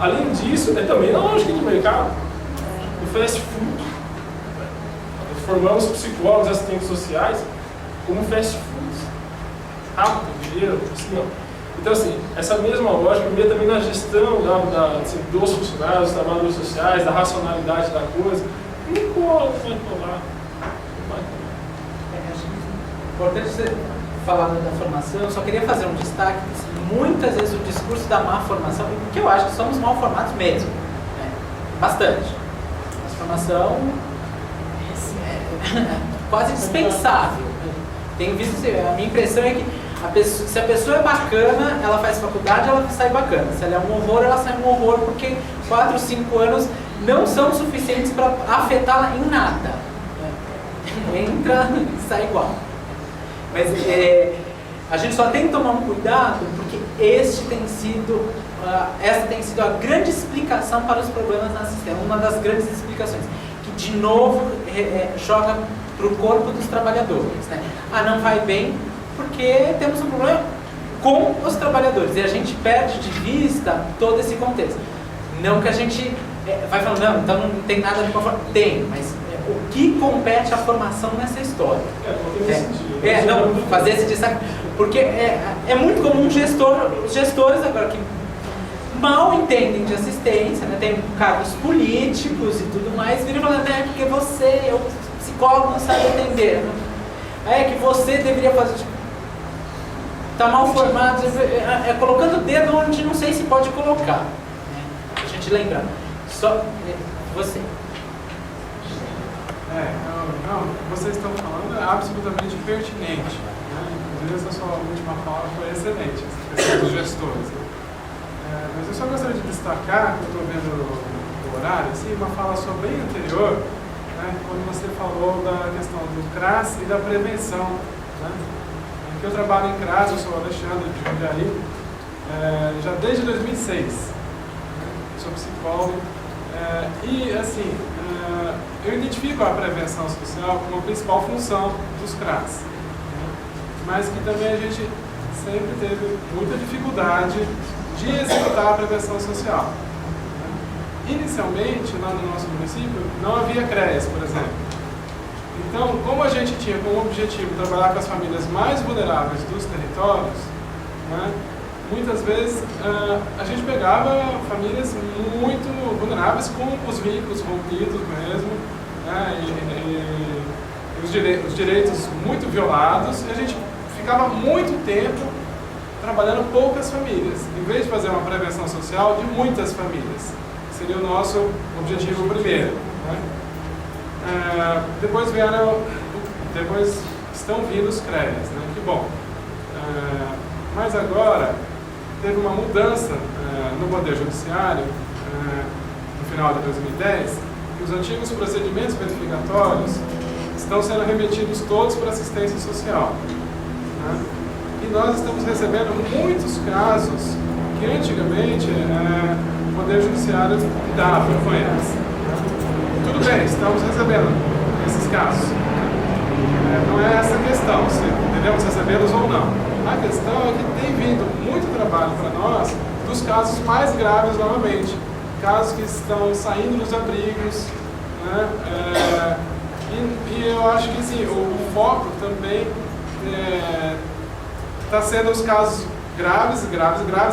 Além disso, é também na lógica de mercado. O fast food. Nós formamos psicólogos e assistentes sociais como fast food. Rápido, ligeiro, assim, ó. Então, assim, essa mesma lógica vem também na gestão dos funcionários, dos trabalhadores sociais, da racionalidade da coisa. Não cola, vai colar. É importante você falar da formação, eu só queria fazer um destaque. Muitas vezes o discurso da má formação, porque eu acho que somos mal formados mesmo, né? Bastante. A formação é quase dispensável. Tenho visto, a minha impressão é que se a pessoa é bacana, ela faz faculdade, ela sai bacana. Se ela é um horror, ela sai um horror, porque 4, 5 anos não são suficientes para afetá-la em nada. Entra e sai igual. Mas a gente só tem que tomar um cuidado porque essa tem sido a grande explicação para os problemas na assistência, uma das grandes explicações, que de novo joga para o corpo dos trabalhadores, né? Não vai bem porque temos um problema com os trabalhadores e a gente perde de vista todo esse contexto. Não que a gente vai falando, não, então não tem nada a ver com a formação. Tem, mas o que compete à formação nessa história? Não, fazer esse destaque. Porque é muito comum os gestores agora que mal entendem de assistência, né, tem cargos políticos e tudo mais, viram falando, porque você, o psicólogo, não sabe atender. É que você deveria fazer. Está mal formado, colocando o dedo onde não sei se pode colocar. Né? A gente lembra. Só você. Não, o que vocês estão falando é absolutamente pertinente. Né? Inclusive, essa sua última fala foi excelente, essa questão dos gestores. Mas eu só gostaria de destacar, que eu estou vendo o horário, assim, uma fala sua bem anterior, né, quando você falou da questão do CRAS e da prevenção. Né? Aqui eu trabalho em CRAS, eu sou Alexandre de Jundiaí, já desde 2006. Né? Sou psicólogo. E, assim, eu identifico a prevenção social como a principal função dos CRAS, né? Mas que também a gente sempre teve muita dificuldade de executar a prevenção social. Né? Inicialmente, lá no nosso município, não havia CREAS, por exemplo. Então, como a gente tinha como objetivo trabalhar com as famílias mais vulneráveis dos territórios, né, muitas vezes a gente pegava famílias muito vulneráveis com os vínculos rompidos mesmo, né, e os direitos muito violados, e a gente ficava muito tempo trabalhando poucas famílias, em vez de fazer uma prevenção social de muitas famílias. Seria o nosso objetivo primeiro. Né? Depois estão vindo os CREAS, né? Que bom. Mas agora teve uma mudança no Poder Judiciário, no final de 2010, que os antigos procedimentos verificatórios estão sendo remetidos todos para assistência social. Né? E nós estamos recebendo muitos casos que antigamente o Poder Judiciário dava com eles. Tudo bem, estamos recebendo esses casos. Não é essa a questão, se devemos recebê-los ou não. A questão é que tem vindo muito trabalho para nós dos casos mais graves novamente. Casos que estão saindo dos abrigos. Né? E eu acho que sim, o foco também está sendo os casos graves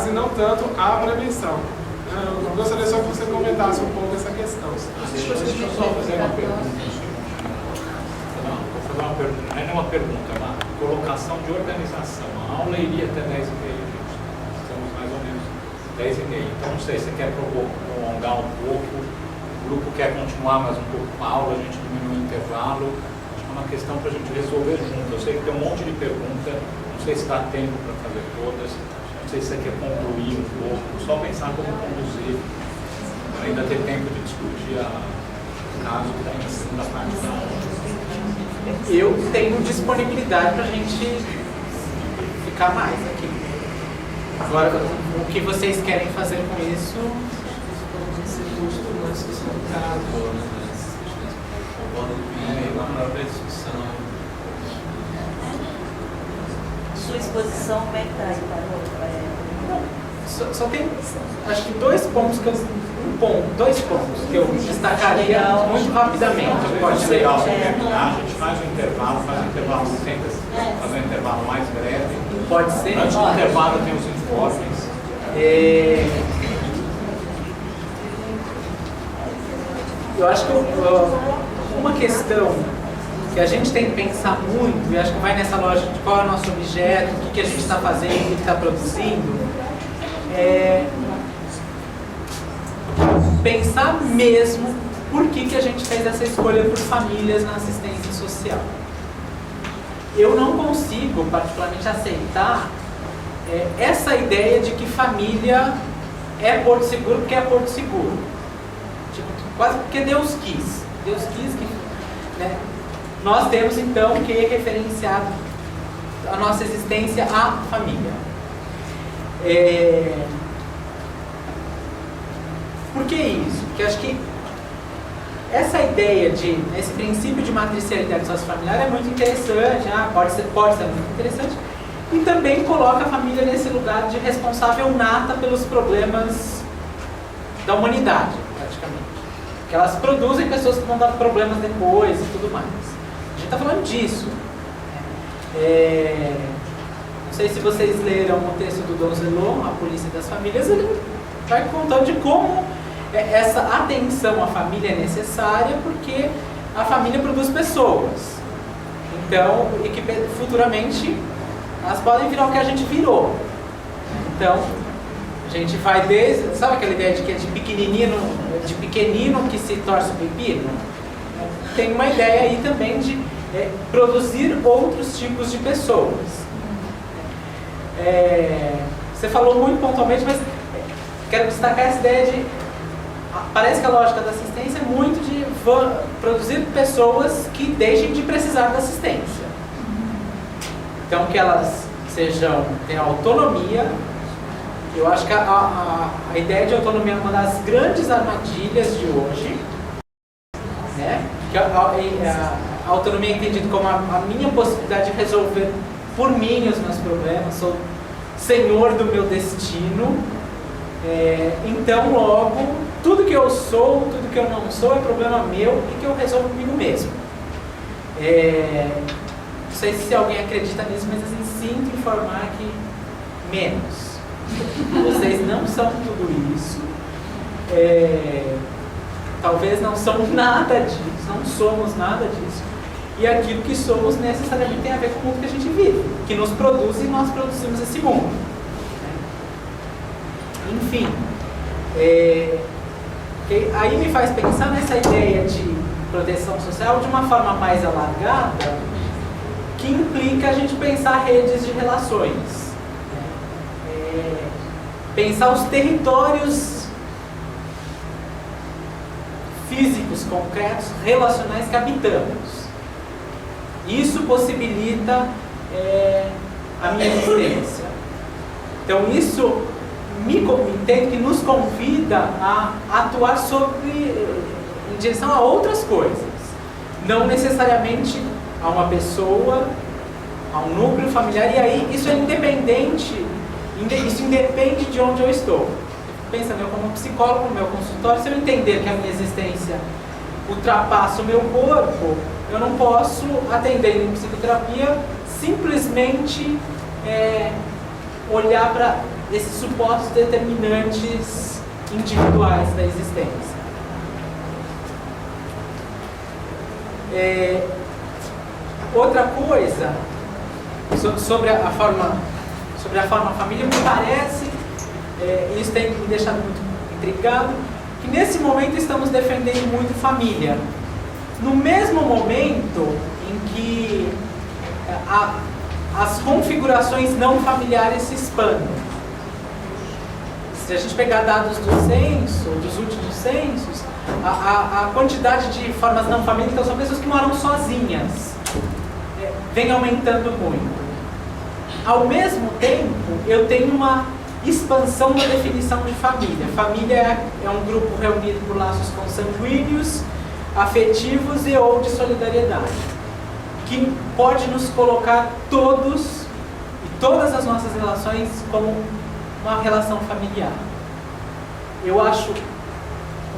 e não tanto a prevenção. Eu gostaria só que você comentasse um pouco essa questão. Deixa eu só fazer uma pergunta. Vou fazer uma pergunta, não é uma pergunta, é uma colocação de organização. A aula iria até 10h30, gente. Estamos mais ou menos 10h30. Então, não sei, você quer prolongar um pouco, o grupo quer continuar mais um pouco com a aula, a gente diminui o intervalo. Acho que é uma questão para a gente resolver junto. Eu sei que tem um monte de perguntas, não sei se dá tempo para fazer todas. Não sei se você quer concluir um pouco, só pensar como conduzir, para ainda ter tempo de discutir o caso que está na segunda parte da aula. Eu tenho disponibilidade para a gente ficar mais aqui. Agora, o que vocês querem fazer com isso? Uma discussão do caso, uma própria discussão. Sua exposição, como é que está aí? Só tem, acho que dois pontos que eu destacaria muito rapidamente. Pode ser legal, a gente faz um intervalo, tenta fazer um intervalo mais breve. Pode ser. Antes do intervalo tem os informes. Eu acho que uma questão que a gente tem que pensar muito, e acho que vai nessa lógica de qual é o nosso objeto, o que a gente está fazendo, o que está produzindo, pensar mesmo por que a gente fez essa escolha por famílias na assistência social. Eu não consigo, particularmente, aceitar essa ideia de que família é Porto Seguro porque é Porto Seguro. Tipo, quase porque Deus quis. Deus quis que... Né? Nós temos, então, que referenciar a nossa existência à família. Por que isso? Porque acho que essa ideia de, esse princípio de matricialidade sociofamiliar é muito interessante, pode ser muito interessante, e também coloca a família nesse lugar de responsável nata pelos problemas da humanidade, praticamente. Que elas produzem pessoas que vão dar problemas depois e tudo mais. A gente está falando disso. Não sei se vocês leram o texto do Don Zelon, A Polícia das Famílias, ele vai contando de como essa atenção à família é necessária, porque a família produz pessoas. Então, e que futuramente elas podem virar o que a gente virou. Então, a gente vai desde, sabe aquela ideia de que é de pequenino que se torce o pepino? Tem uma ideia aí também de produzir outros tipos de pessoas. Você falou muito pontualmente, mas quero destacar essa ideia de, parece que a lógica da assistência é muito de produzir pessoas que deixem de precisar da assistência. Então, que elas tenham autonomia. Eu acho que a ideia de autonomia é uma das grandes armadilhas de hoje, né? Que a autonomia é entendida como a minha possibilidade de resolver por mim os meus problemas, sou senhor do meu destino. Então, logo, tudo que eu sou, tudo que eu não sou é problema meu e que eu resolvo comigo mesmo. Não sei se alguém acredita nisso, mas assim, sinto informar que menos. Vocês não são tudo isso. Talvez não são nada disso, não somos nada disso. E aquilo que somos necessariamente tem a ver com o mundo que a gente vive, que nos produz e nós produzimos esse mundo. Enfim, aí me faz pensar nessa ideia de proteção social de uma forma mais alargada, que implica a gente pensar redes de relações. Pensar os territórios físicos, concretos, relacionais que habitamos. Isso possibilita a minha existência. Então isso entendo que nos convida a atuar em direção a outras coisas. Não necessariamente a uma pessoa, a um núcleo familiar, e aí isso é independente, isso independe de onde eu estou. Pensando, eu como psicólogo no meu consultório, se eu entender que a minha existência ultrapassa o meu corpo, eu não posso atender em psicoterapia simplesmente olhar para esses supostos determinantes individuais da existência. Outra coisa sobre a forma família, me parece, e isso tem me deixado muito intrigado, que nesse momento estamos defendendo muito família. No mesmo momento em que as configurações não familiares se expandem. Se a gente pegar dados do censo, dos últimos censos, a quantidade de formas não famílias, então são pessoas que moram sozinhas, vem aumentando muito. Ao mesmo tempo, eu tenho uma expansão da definição de família. Família é um grupo reunido por laços consanguíneos, afetivos e ou de solidariedade, que pode nos colocar todos e todas as nossas relações como uma relação familiar. Eu acho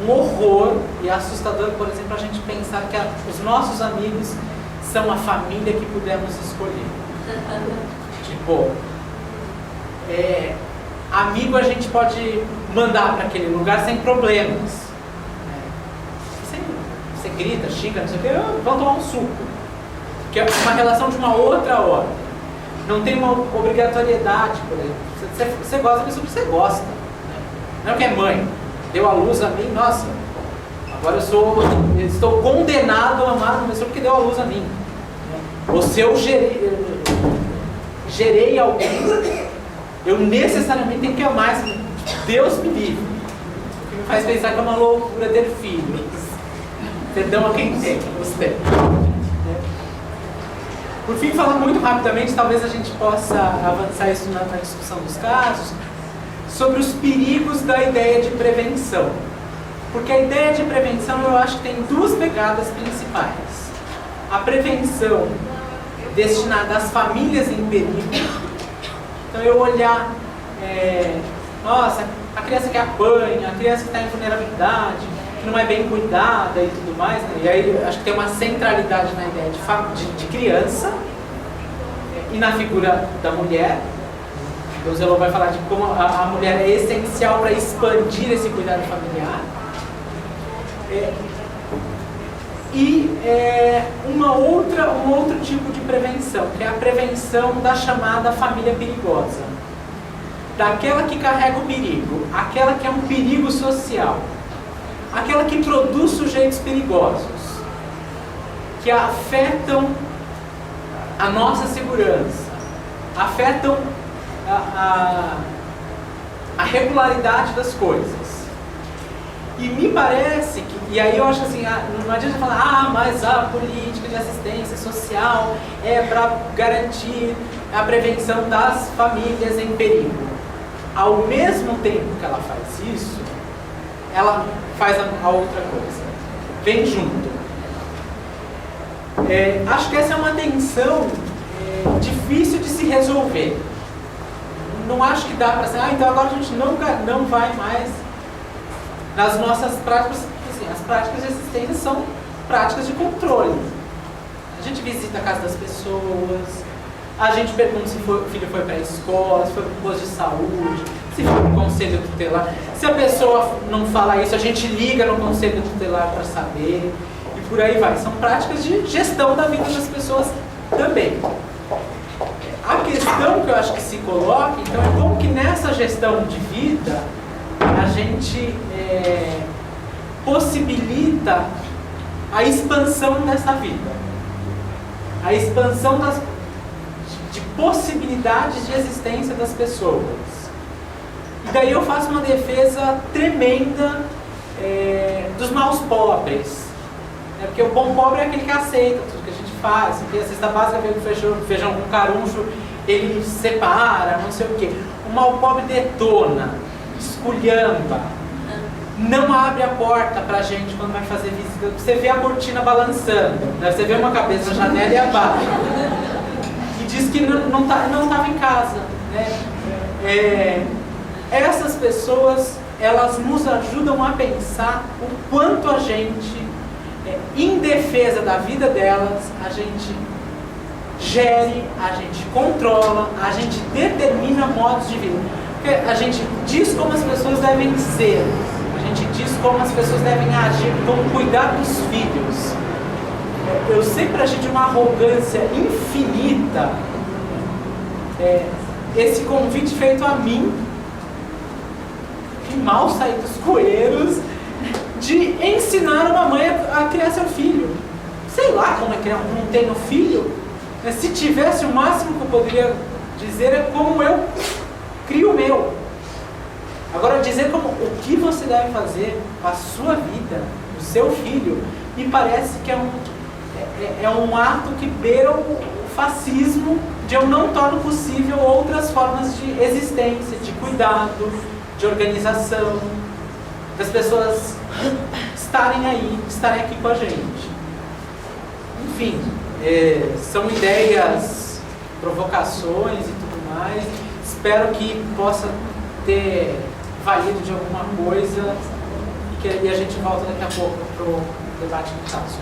um horror e assustador, por exemplo, a gente pensar que os nossos amigos são a família que pudemos escolher. Tipo, amigo a gente pode mandar para aquele lugar sem problemas. Você grita, xinga, não sei o que, vamos tomar um suco. Que é uma relação de uma outra hora. Não tem uma obrigatoriedade, por exemplo. Você gosta da pessoa que você gosta. Não é que é mãe, deu a luz a mim, nossa, agora eu estou condenado a amar uma pessoa porque deu a luz a mim. Ou se eu gerei alguém, eu necessariamente tenho que amar. Deus me livre. O que me faz pensar que é uma loucura ter filhos. Perdão a quem tem, você. Por fim, falando muito rapidamente, talvez a gente possa avançar isso na discussão dos casos, sobre os perigos da ideia de prevenção. Porque a ideia de prevenção, eu acho que tem duas pegadas principais. A prevenção destinada às famílias em perigo. Então, eu olhar, nossa, a criança que apanha, a criança que está em vulnerabilidade, que não é bem cuidada e tudo mais, né? E aí acho que tem uma centralidade na ideia de criança e na figura da mulher. O Zelon vai falar de como a mulher é essencial para expandir esse cuidado familiar. Um outro tipo de prevenção, que é a prevenção da chamada família perigosa. Daquela que carrega o perigo, aquela que é um perigo social, aquela que produz sujeitos perigosos, que afetam a nossa segurança, afetam a regularidade das coisas. E me parece que, e aí eu acho assim, não adianta falar, mas a política de assistência social é para garantir a prevenção das famílias em perigo. Ao mesmo tempo que ela faz isso, ela faz a outra coisa, vem junto. Acho que essa é uma tensão difícil de se resolver. Não acho que dá para ser, então agora a gente não vai mais nas nossas práticas, assim, as práticas de assistência são práticas de controle. A gente visita a casa das pessoas, a gente pergunta se o filho foi para a escola, se foi para o posto de saúde, se foi para o conselho tutelar. Se a pessoa não fala isso, a gente liga no conselho tutelar para saber, e por aí vai. São práticas de gestão da vida das pessoas também. A questão que eu acho que se coloca, então, é como que nessa gestão de vida a gente possibilita a expansão dessa vida, a expansão de possibilidades de existência das pessoas. E daí eu faço uma defesa tremenda dos maus pobres. Porque o bom pobre é aquele que aceita tudo que a gente faz, porque a cesta básica veio com feijão com caruncho, ele separa, não sei o quê. O mal pobre detona, esculhamba, não abre a porta pra gente quando vai fazer visita. Você vê a cortina balançando, né? Você vê uma cabeça na janela e abaixa. E diz que não estava em casa, né? Essas pessoas, elas nos ajudam a pensar o quanto a gente, em defesa da vida delas, a gente gere, a gente controla, a gente determina modos de vida. Porque a gente diz como as pessoas devem ser, a gente diz como as pessoas devem agir, como cuidar dos filhos. Eu sempre achei de uma arrogância infinita esse convite feito a mim, que mal saí dos coeiros, de ensinar uma mãe a criar seu filho. Sei lá como é que não tenho filho. Se tivesse, o máximo que eu poderia dizer é como eu crio o meu. Agora, dizer como o que você deve fazer com a sua vida, o seu filho, me parece que é um ato que beira o fascismo, de eu não torno possível outras formas de existência, de cuidado, de organização, das pessoas estarem aqui com a gente. Enfim, são ideias, provocações e tudo mais. Espero que possa ter valido de alguma coisa e a gente volta daqui a pouco para o debate do caso.